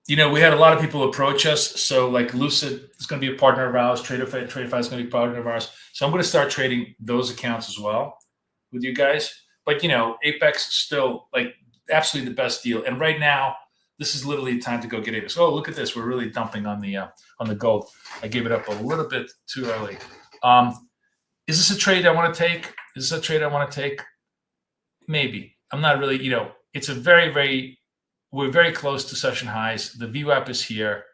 S1: We had a lot of people approach us. So like Lucid is going to be a partner of ours. Tradify is going to be a partner of ours. So I'm going to start trading those accounts as well with you guys. But Apex is still like absolutely the best deal. And right now this is literally time to go get it. So, oh, look at this. We're really dumping on the gold. I gave it up a little bit too early. Is this a trade I want to take? Is this a trade I want to take? Maybe. I'm not really, it's a we're very close to session highs. The VWAP is here.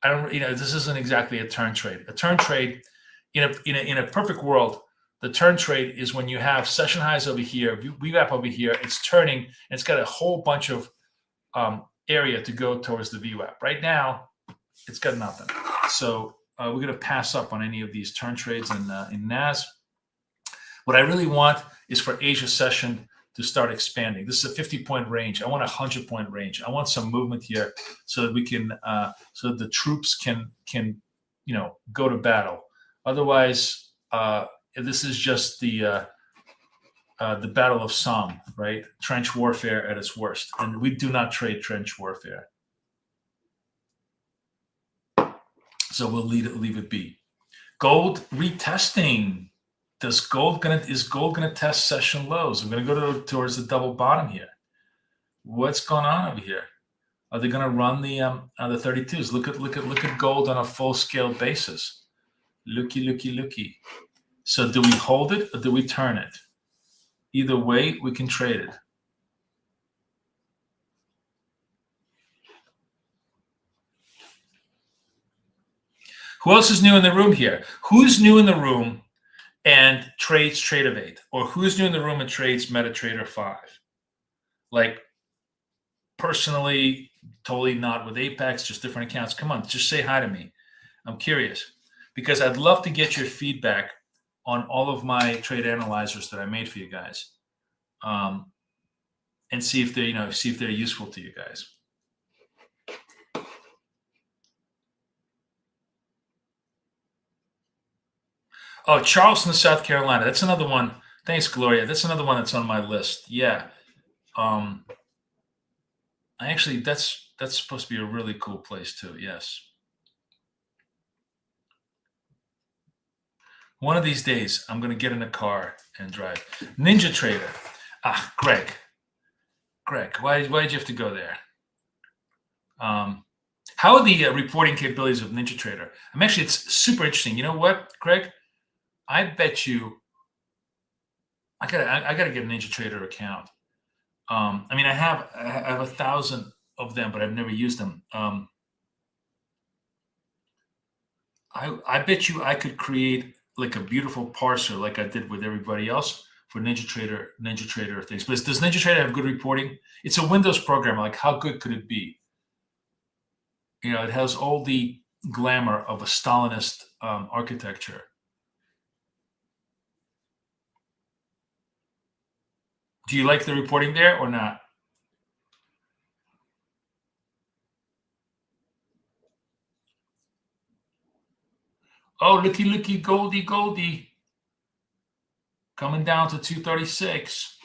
S1: I don't, this isn't exactly a turn trade. A turn trade, in a perfect world, the turn trade is when you have session highs over here, VWAP over here, it's turning, and it's got a whole bunch of area to go towards the VWAP. Right now, it's got nothing. So we're going to pass up on any of these turn trades in NAS. What I really want is for Asia session to start expanding. This is a 50-point range. I want a 100-point range. I want some movement here so that we can, so that the troops can go to battle. Otherwise, this is just the battle of Somme, right? Trench warfare at its worst, and we do not trade trench warfare. So we'll leave it be. Gold retesting. Is gold gonna test session lows? I'm gonna go towards the double bottom here. What's going on over here? Are they gonna run the 32s? Look at gold on a full scale basis. Looky. So do we hold it or do we turn it? Either way, we can trade it. Who else is new in the room here? Who's new in the room and trades Trade-of-8? Or who's new in the room and trades MetaTrader 5? Like, personally, totally not with Apex, just different accounts. Come on, just say hi to me. I'm curious because I'd love to get your feedback on all of my trade analyzers that I made for you guys, and see if they're useful to you guys. Oh, Charleston, South Carolina. That's another one. Thanks, Gloria. That's another one that's on my list. Yeah. Actually, that's supposed to be a really cool place too. Yes. One of these days, I'm going to get in a car and drive. Ninja Trader. Greg, why did you have to go there? How are the reporting capabilities of Ninja Trader? It's super interesting. You know what, Greg? I bet you I gotta get a Ninja Trader account. I have 1,000 of them, but I've never used them. I bet you I could create like a beautiful parser like I did with everybody else for Ninja Trader things. But does Ninja Trader have good reporting? It's a Windows program. Like, how good could it be? It has all the glamour of a Stalinist architecture. Do you like the reporting there or not? Oh, looky, Goldie. Coming down to 236.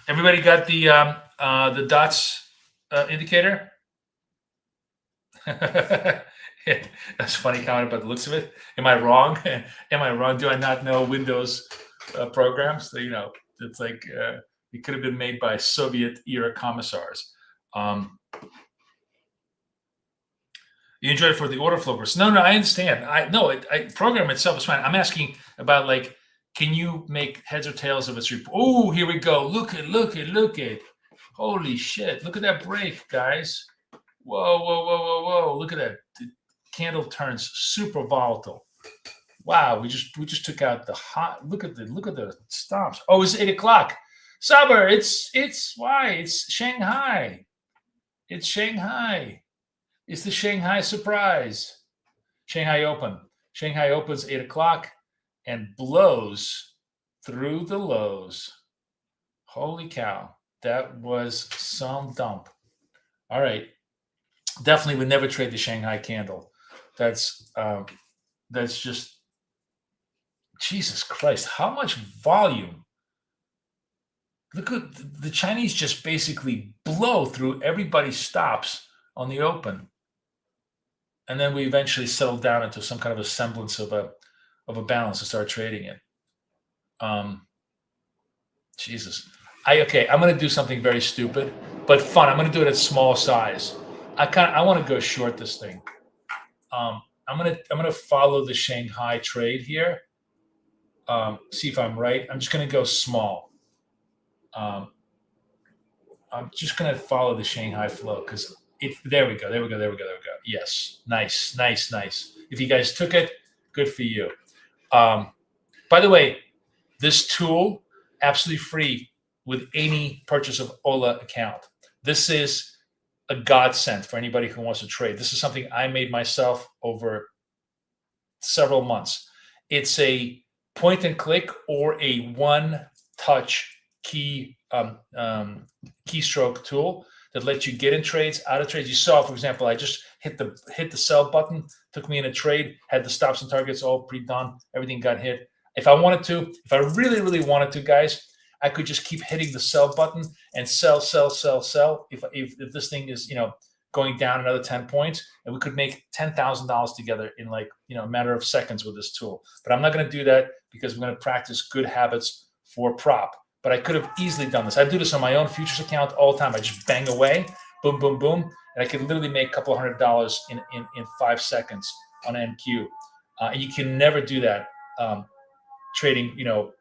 S1: Everybody got the dots indicator? That's a funny comment about the looks of it. Am I wrong? Do I not know Windows programs? It's like it could have been made by Soviet era commissars. You enjoy it for the order flow burst. No, I understand. Program itself is fine. I'm asking about, like, can you make heads or tails of its report? Oh, here we go. Look at. Holy shit. Look at that break, guys. Whoa. Look at that. The candle turns super volatile. Wow, we just took out the hot. Look at the stops. Oh, it's 8 o'clock. Saber, it's why? It's Shanghai. It's Shanghai. It's the Shanghai surprise. Shanghai Open. Shanghai opens 8 o'clock and blows through the lows. Holy cow. That was some dump. All right. Definitely would never trade the Shanghai candle. That's just, Jesus Christ. How much volume? look at the Chinese just basically blow through everybody's stops on the open. And then we eventually settle down into some kind of a semblance of a balance and start trading it. Jesus. Okay, I'm gonna do something very stupid, but fun. I'm gonna do it at small size. I want to go short this thing. I'm gonna follow the Shanghai trade here. See if I'm right. I'm just gonna go small. I'm just gonna follow the Shanghai flow because there we go. Yes, nice. If you guys took it, good for you. By the way, this tool absolutely free with any purchase of Ola account. This is a godsend for anybody who wants to trade. This is something I made myself over several months. It's a point and click or a one-touch keystroke tool that lets you get in trades, out of trades. You saw, for example, I just hit the sell button, took me in a trade, had the stops and targets all pre-done, everything got hit. If I wanted to, if I really wanted to, guys, I could just keep hitting the sell button and sell. If this thing is, going down another 10 points, and we could make $10,000 together in a matter of seconds with this tool. But I'm not going to do that because we're going to practice good habits for prop. But I could have easily done this. I do this on my own futures account all the time. I just bang away, boom, boom, boom, and I could literally make a couple $100 in 5 seconds on NQ. And you can never do that trading,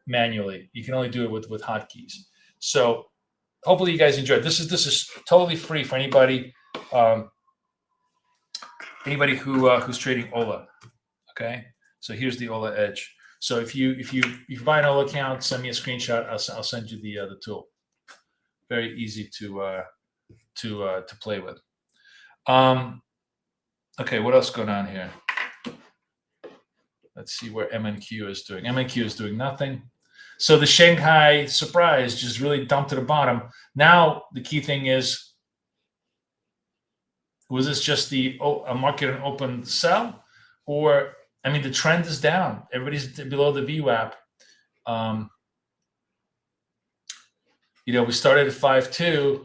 S1: manually. You can only do it with hotkeys. So hopefully you guys enjoyed. This is totally free for anybody who's trading Ola. Okay, so here's the Ola Edge. So if you buy an Ola account, send me a screenshot. I'll send you the tool. Very easy to play with. Okay, what else going on here? Let's see where MNQ is doing. MNQ is doing nothing. So the Shanghai surprise just really dumped to the bottom. Now the key thing is, was this just a market and open sell? Or, the trend is down. Everybody's below the VWAP. We started at 5.2.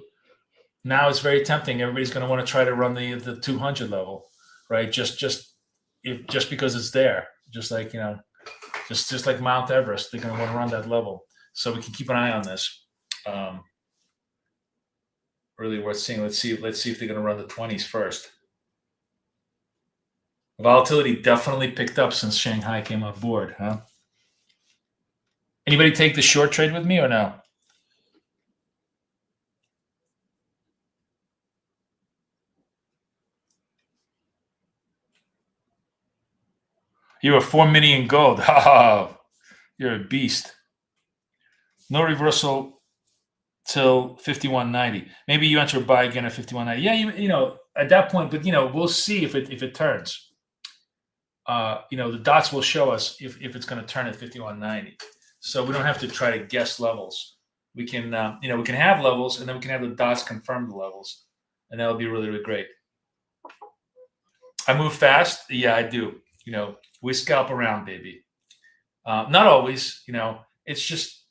S1: Now it's very tempting. Everybody's going to want to try to run the 200 level, right? Just because it's there. Just like, just like Mount Everest, they're going to want to run that level. So we can keep an eye on this. Really worth seeing. Let's see if they're going to run the 20s first. Volatility definitely picked up since Shanghai came on board, huh? Anybody take the short trade with me or no? You were 4 million gold. Oh, you're a beast. No reversal till 51.90. Maybe you enter a buy again at 51.90. Yeah, at that point, but we'll see if it turns. The dots will show us if it's going to turn at 51.90. So we don't have to try to guess levels. We can we can have levels, and then we can have the dots confirm the levels, and that'll be really, really great. I move fast. Yeah, I do. We scalp around, baby. Not always. It's just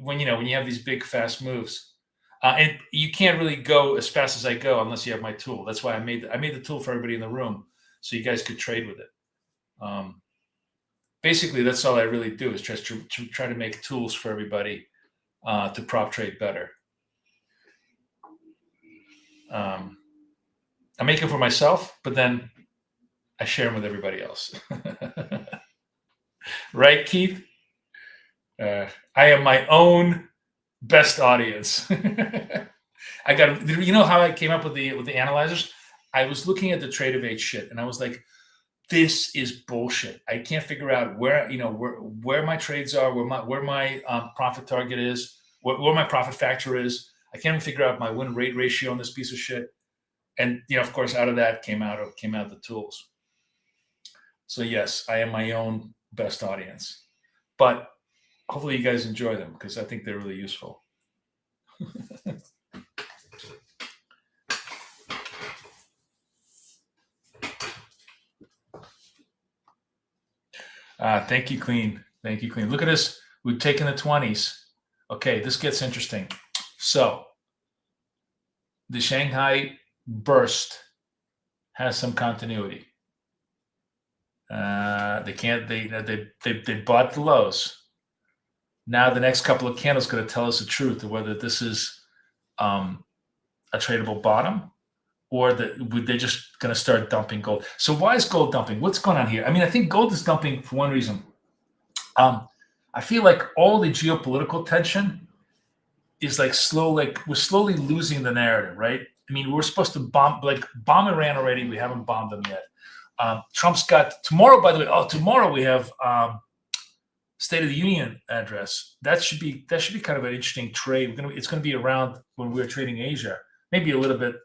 S1: when you have these big fast moves, and you can't really go as fast as I go unless you have my tool. That's why I made the tool for everybody in the room, so you guys could trade with it. Basically, that's all I really do is just to try to make tools for everybody to prop trade better. I make it for myself, but then I share them with everybody else. Right, Keith? I am my own best audience. I got, how I came up with the analyzers? I was looking at the Trade of 8 shit, and I was like, this is bullshit. I can't figure out where my trades are, where my profit target is, where my profit factor is. I can't even figure out my win rate ratio on this piece of shit. And of course, out of that came out the tools. So yes, I am my own best audience, but hopefully you guys enjoy them because I think they're really useful. Thank you, Clean. Thank you, Clean. Look at this. We've taken the 20s. Okay, this gets interesting. So the Shanghai burst has some continuity. They bought the lows. Now the next couple of candles going to tell us the truth of whether this is a tradable bottom or that they're just going to start dumping gold. So why is gold dumping? What's going on here? I mean, I think gold is dumping for one reason. I feel like all the geopolitical tension is like we're slowly losing the narrative, right? I mean, we're supposed to bomb Iran already. We haven't bombed them yet. Trump's got tomorrow, by the way. Oh, tomorrow we have State of the Union address. That should be kind of an interesting trade. It's going to be around when we're trading Asia, maybe a little bit.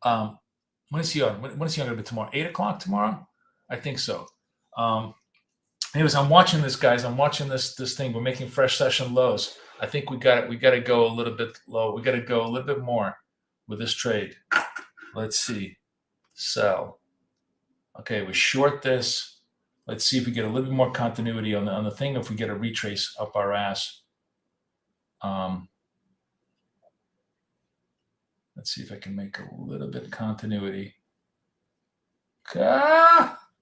S1: When is he on? When is he on going to be tomorrow? 8 o'clock tomorrow? I think so. Anyways, I'm watching this, guys. I'm watching this thing. We're making fresh session lows. I think we got to go a little bit low. We got to go a little bit more with this trade. Let's see. Sell. Okay, we short this. Let's see if we get a little bit more continuity on the thing. If we get a retrace up our ass. Let's see if I can make a little bit of continuity.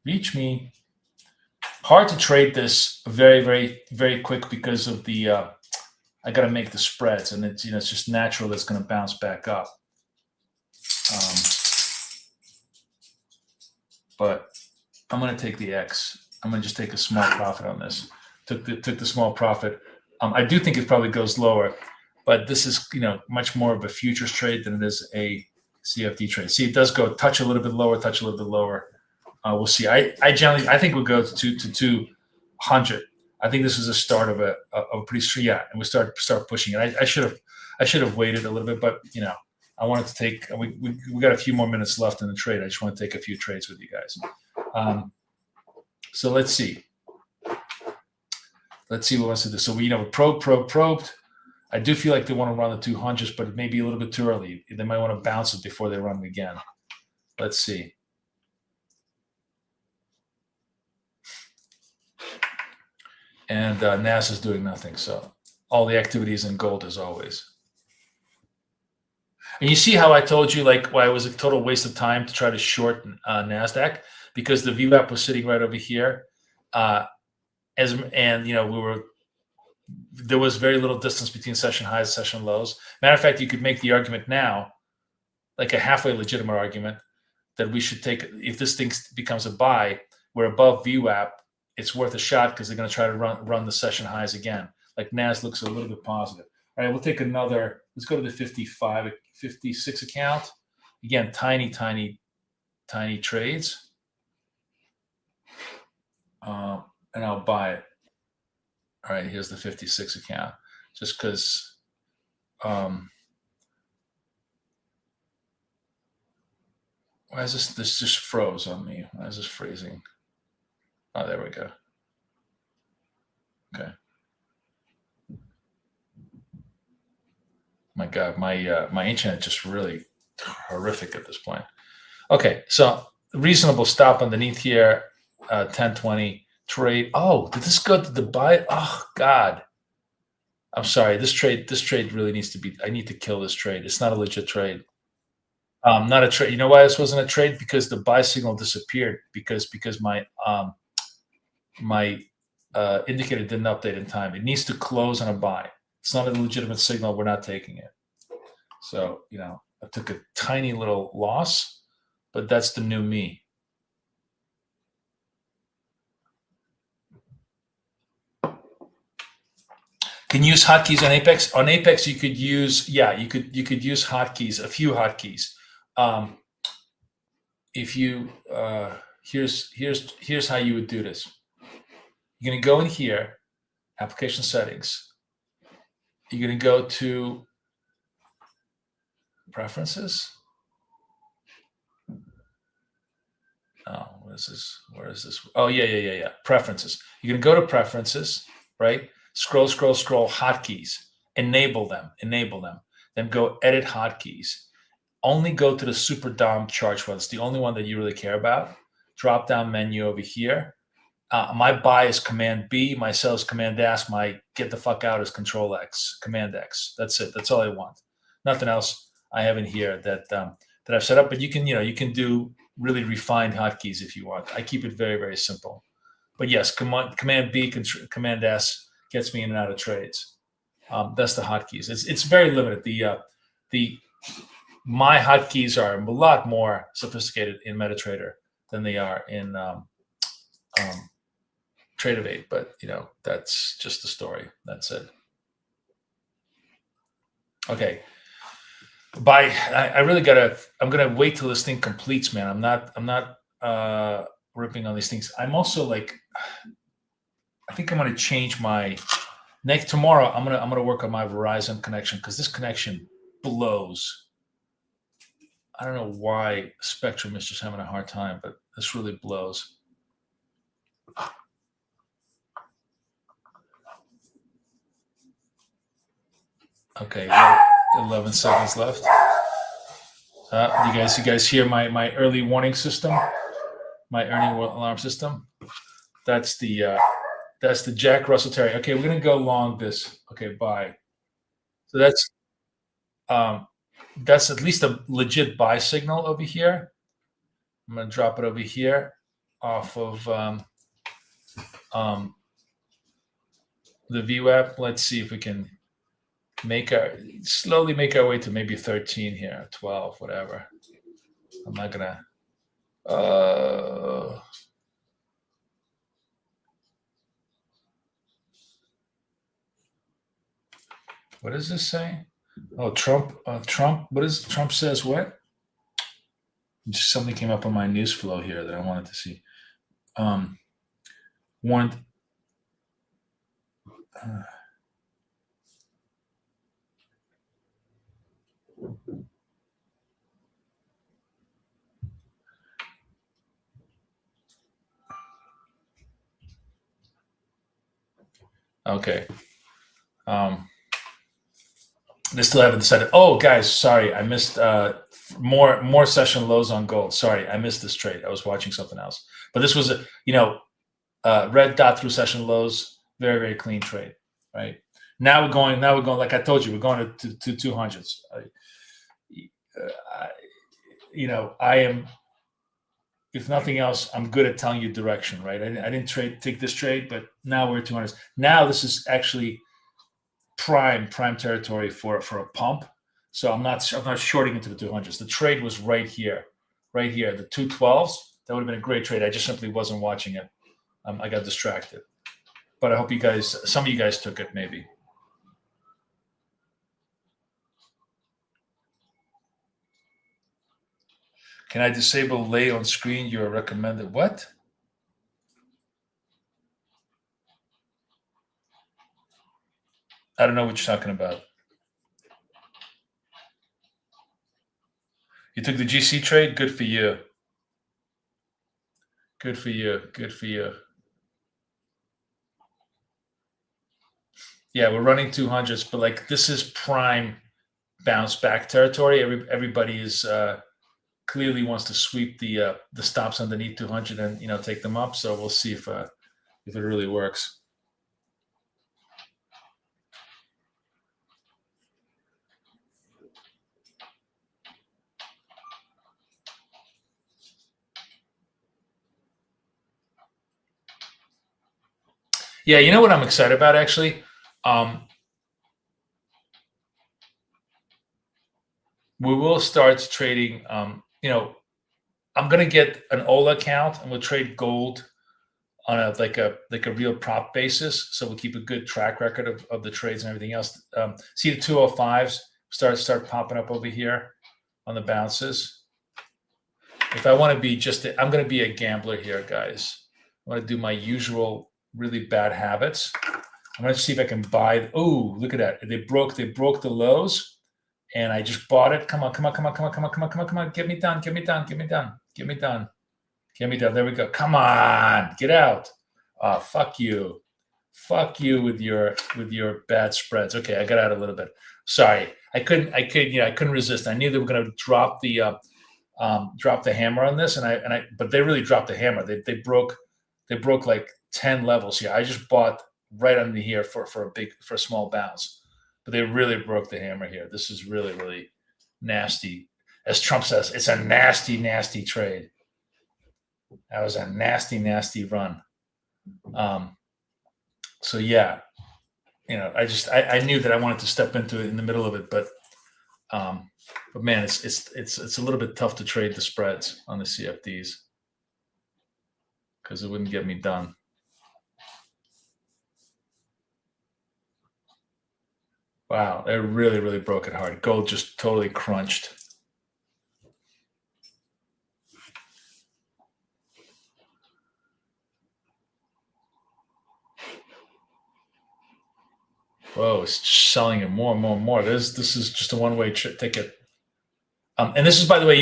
S1: Reach me. Hard to trade this very, very, very quick because of the I got to make the spreads, and it's it's just natural that's going to bounce back up. But I'm going to take the X. I'm going to just take a small profit on this. Took the small profit. I do think it probably goes lower, but this is much more of a futures trade than it is a CFD trade. See, it does go touch a little bit lower, touch a little bit lower. We'll see. I think we'll go to 200. I think this is a start of a pretty and we start pushing it. I should have waited a little bit, but I wanted to take. We got a few more minutes left in the trade. I just want to take a few trades with you guys. So let's see. Let's see what wants to do. So we probed. I do feel like they want to run the 200s, but it may be a little bit too early. They might want to bounce it before they run it again. Let's see. And NASA's doing nothing. So all the activities in gold as always. And you see how I told you why it was a total waste of time to try to short NASDAQ because the VWAP was sitting right over here. There was very little distance between session highs and session lows. Matter of fact, you could make the argument now, like a halfway legitimate argument, that we should take, if this thing becomes a buy, we're above VWAP, it's worth a shot because they're going to try to run the session highs again. Like NAS looks a little bit positive. All right, we'll take another. Let's go to the 56 account. Again, tiny trades. And I'll buy it. All right, here's the 56 account. Just because why is this just froze on me? Why is this freezing? Oh, there we go. Okay. My God, my internet just really horrific at this point. Okay, so reasonable stop underneath here, 1020 trade. Oh, did this go to the buy? Oh God, I'm sorry. This trade really needs to be. I need to kill this trade. It's not a legit trade. Not a trade. You know why this wasn't a trade? Because the buy signal disappeared. Because my indicator didn't update in time. It needs to close on a buy. It's not a legitimate signal. We're not taking it. So, I took a tiny little loss, but that's the new me. Can you use hotkeys on Apex? On Apex, you could use, you could use hotkeys, a few hotkeys. If you, here's how you would do this. You're going to go in here, application settings. You're going to go to preferences. Oh, what is this? Where is this? Oh, yeah. Preferences. You're going to go to preferences, right? Scroll, hotkeys. Enable them. Then go edit hotkeys. Only go to the super DOM charge one. It's the only one that you really care about. Drop down menu over here. My buy is Command B, my sell is Command S, my get the fuck out is Control X, Command X. That's it. That's all I want. Nothing else I have in here that that I've set up. But you can do really refined hotkeys if you want. I keep it very, very simple. But yes, Command B, Command S gets me in and out of trades. That's the hotkeys. It's very limited. My hotkeys are a lot more sophisticated in MetaTrader than they are in Tradingview, but that's just the story. That's it. Okay. I really I'm gonna wait till this thing completes, man. I'm not ripping on these things. I'm also like, I think I'm gonna change my tomorrow. I'm gonna work on my Verizon connection because this connection blows. I don't know why Spectrum is just having a hard time, but this really blows. Okay, 11 seconds left. You guys hear my early warning system? My early alarm system? That's the Jack Russell Terrier. Okay, we're gonna go long this. Okay, bye. So that's at least a legit buy signal over here. I'm gonna drop it over here off of the VWAP. Let's see if we can slowly make our way to maybe 13 here, 12, whatever. I'm not gonna. What does this say? Oh, Trump. What is Trump says? What? Just something came up on my news flow here that I wanted to see. Okay. They still haven't decided. Oh, guys, sorry, I missed more session lows on gold. Sorry, I missed this trade. I was watching something else. But this was a red dot through session lows. Very, very clean trade. Right now we're going. Like I told you, we're going to 200s. I am. If nothing else, I'm good at telling you direction. Right. I didn't take this trade, but now we're at 200s. Now this is actually prime territory for a pump. So I'm not shorting into the 200s. The trade was right here. The 212s. That would have been a great trade. I just simply wasn't watching it. I got distracted. But I hope some of you guys took it maybe. Can I disable lay on screen? You are recommended. What? I don't know what you're talking about. You took the GC trade? Good for you. Good for you. Good for you. Yeah, we're running 200s, but like this is prime bounce back territory. Everybody is clearly wants to sweep the stops underneath 200 and take them up. So we'll see if it really works. Yeah, you know what I'm excited about actually? We will start trading. I'm gonna get an OLA account and we'll trade gold on a real prop basis. So we'll keep a good track record of the trades and everything else. See the 205s start popping up over here on the bounces. If I want to be I'm going to be a gambler here, guys. I want to do my usual really bad habits. I'm going to see if I can buy. Oh, look at that! They broke the lows, and I just bought it. Come on! Get me done! There we go. Come on, get out! Oh, fuck you with your bad spreads. Okay, I got out a little bit. Sorry, I couldn't resist. I knew they were going to drop the hammer on this, but they really dropped the hammer. They broke like 10 levels here. I just bought right under here for a small bounce, but they really broke the hammer here. This is really, really nasty. As Trump says, it's a nasty, nasty trade. That was a nasty, nasty run. So yeah, I knew that I wanted to step into it in the middle of it, but man, it's a little bit tough to trade the spreads on the CFDs because it wouldn't get me done. Wow, it really, really broke it hard. Gold just totally crunched. Whoa, it's just selling it more and more and more. This is just a one-way ticket. And this is, by the way,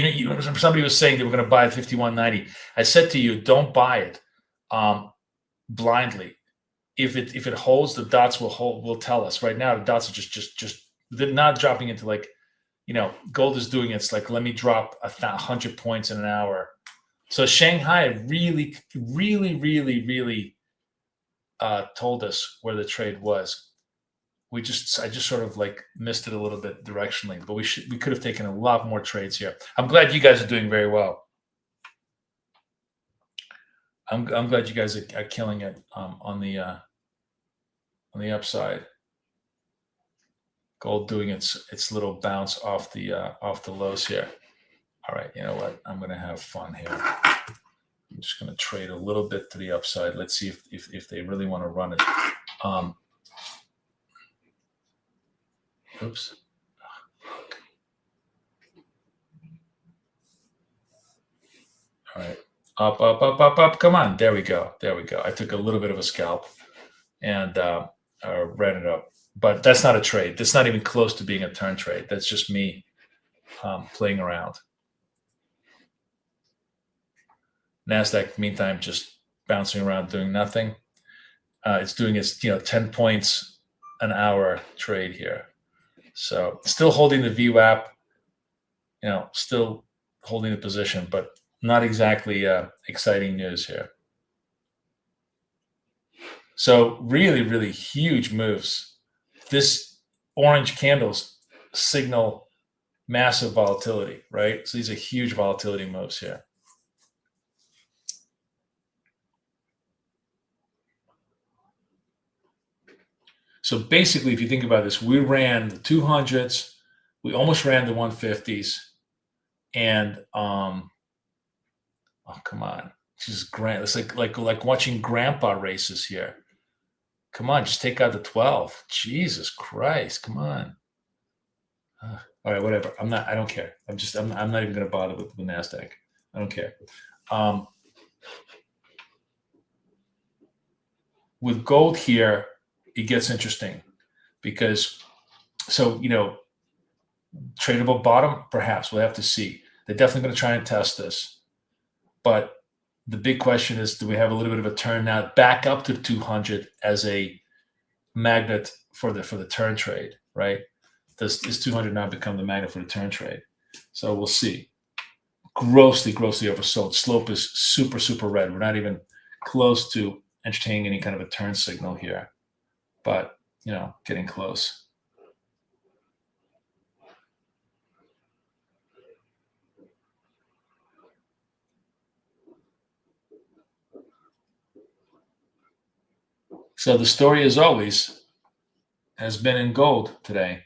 S1: somebody was saying they were going to buy at 51.90. I said to you, don't buy it blindly. If it holds, the dots will tell us. Right now, the dots are just they're not dropping into like, gold is doing it's like, let me drop 100 points in an hour. So Shanghai really, really, really, really told us where the trade was. I just sort of like missed it a little bit directionally, but we could have taken a lot more trades here. I'm glad you guys are doing very well. I'm glad you guys are killing it on the upside. Gold doing its little bounce off the lows here. All right, you know what? I'm gonna have fun here. I'm just gonna trade a little bit to the upside. Let's see if they really want to run it. Oops. All right. Up, up, up, up, up. Come on. There we go. There we go. I took a little bit of a scalp and ran it up. But that's not a trade. That's not even close to being a turn trade. That's just me playing around. NASDAQ, meantime, just bouncing around doing nothing. It's doing its 10 points an hour trade here. So still holding the VWAP, still holding the position, but not exactly exciting news here. So really, really huge moves. This orange candles signal massive volatility, right? So these are huge volatility moves here. So basically, if you think about this, we ran the 200s, we almost ran the 150s, and oh, come on, just it's like watching grandpa races here. Come on, just take out the 12. Jesus Christ, come on. All right, whatever. I don't care. I'm not even going to bother with the NASDAQ. I don't care. With gold here, it gets interesting because, tradable bottom, perhaps. We'll have to see. They're definitely going to try and test this. But the big question is, do we have a little bit of a turn now back up to 200 as a magnet for the turn trade, right? Does 200 now become the magnet for the turn trade? So we'll see. Grossly oversold. Slope is super, super red. We're not even close to entertaining any kind of a turn signal here, but getting close. So the story, as always, has been in gold today.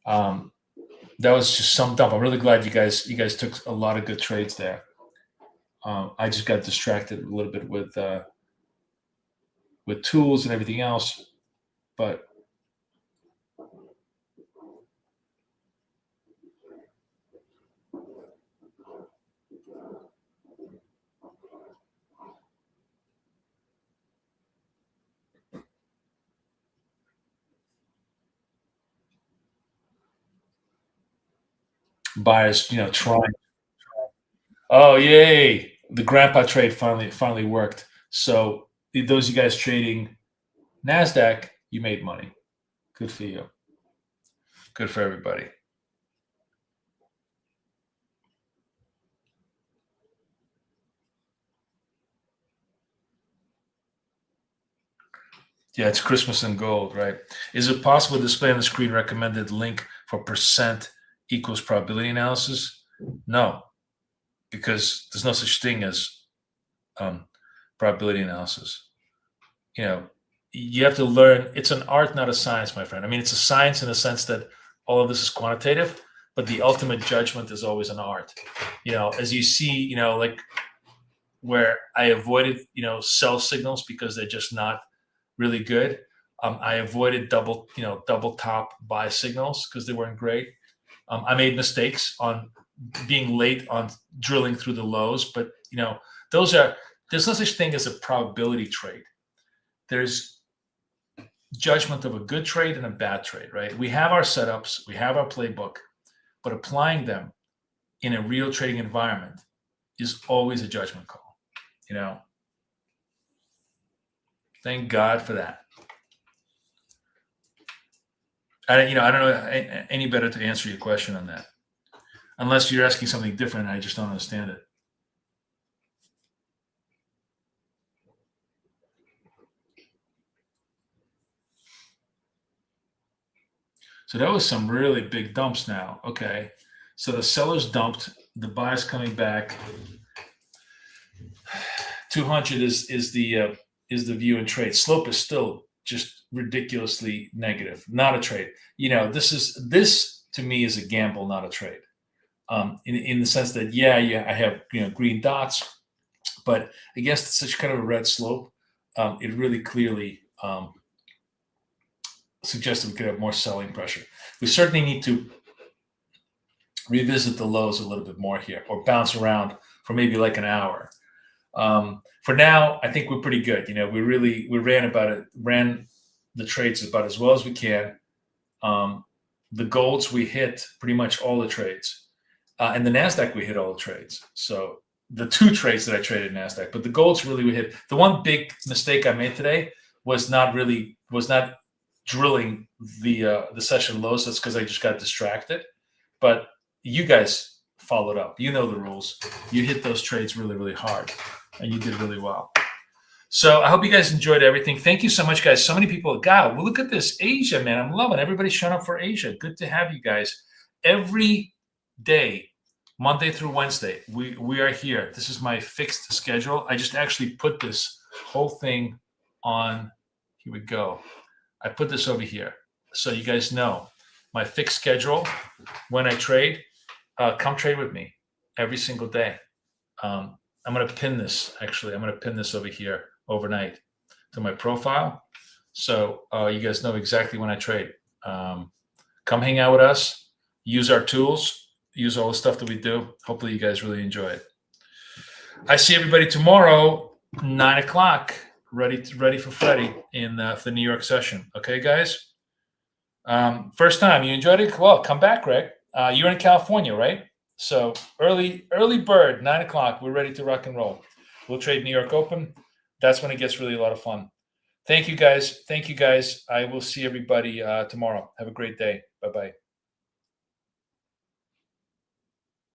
S1: That was just summed up. I'm really glad you guys took a lot of good trades there. I just got distracted a little bit with tools and everything else, but buyers, trying. Oh, yay! The grandpa trade finally worked. So those of you guys trading NASDAQ, you made money. Good for you. Good for everybody. Yeah, it's Christmas and gold, right? Is it possible to display on the screen recommended link for percent equals probability analysis? No, because there's no such thing as probability analysis. You know, you have to learn. It's an art, not a science, my friend. I mean, it's a science in the sense that all of this is quantitative, but the ultimate judgment is always an art. You know, as you see, you know, like where I avoided, you know, sell signals because they're just not really good. I avoided double top buy signals because they weren't great. I made mistakes on being late on drilling through the lows, but you know, there's no such thing as a probability trade. There's judgment of a good trade and a bad trade, right? We have our setups, we have our playbook, but applying them in a real trading environment is always a judgment call, you know. Thank God for that. I don't know any better to answer your question on that, unless you're asking something different. And I just don't understand it. So that was some really big dumps now. Okay, so the sellers dumped, the buyers coming back. 200 is the view and trade. Slope is still just ridiculously negative. Not a trade. You know, this to me is a gamble, not a trade. In the sense that I have green dots, but against such kind of a red slope, it really clearly suggests that we could have more selling pressure. We certainly need to revisit the lows a little bit more here, or bounce around for maybe like an hour. For now, I think we're pretty good. You know, we ran the trades about as well as we can. The golds, we hit pretty much all the trades, and the NASDAQ, we hit all the trades. So the two trades that I traded in NASDAQ, but the golds really we hit. The one big mistake I made today was not drilling the session lows. That's because I just got distracted. But you guys followed up. You know the rules. You hit those trades really, really hard, and you did really well. So I hope you guys enjoyed everything. Thank you so much, guys. So many people. God, well, look at this. Asia, man. I'm loving everybody showing up for Asia. Good to have you guys. Every day, Monday through Wednesday, we are here. This is my fixed schedule. I just actually put this whole thing on. Here we go. I put this over here so you guys know my fixed schedule. When I trade, come trade with me every single day. I'm going to pin this. Actually, I'm going to pin this over here overnight to my profile, so you guys know exactly when I trade. Come hang out with us. Use our tools. Use all the stuff that we do. Hopefully, you guys really enjoy it. I see everybody tomorrow, 9 o'clock. Ready for Freddie in the New York session. Okay, guys. First time you enjoyed it? Well, come back, Greg. You're in California, right? So early bird, 9 o'clock. We're ready to rock and roll. We'll trade New York Open. That's when it gets really a lot of fun. Thank you, guys. I will see everybody tomorrow. Have a great day. Bye-bye.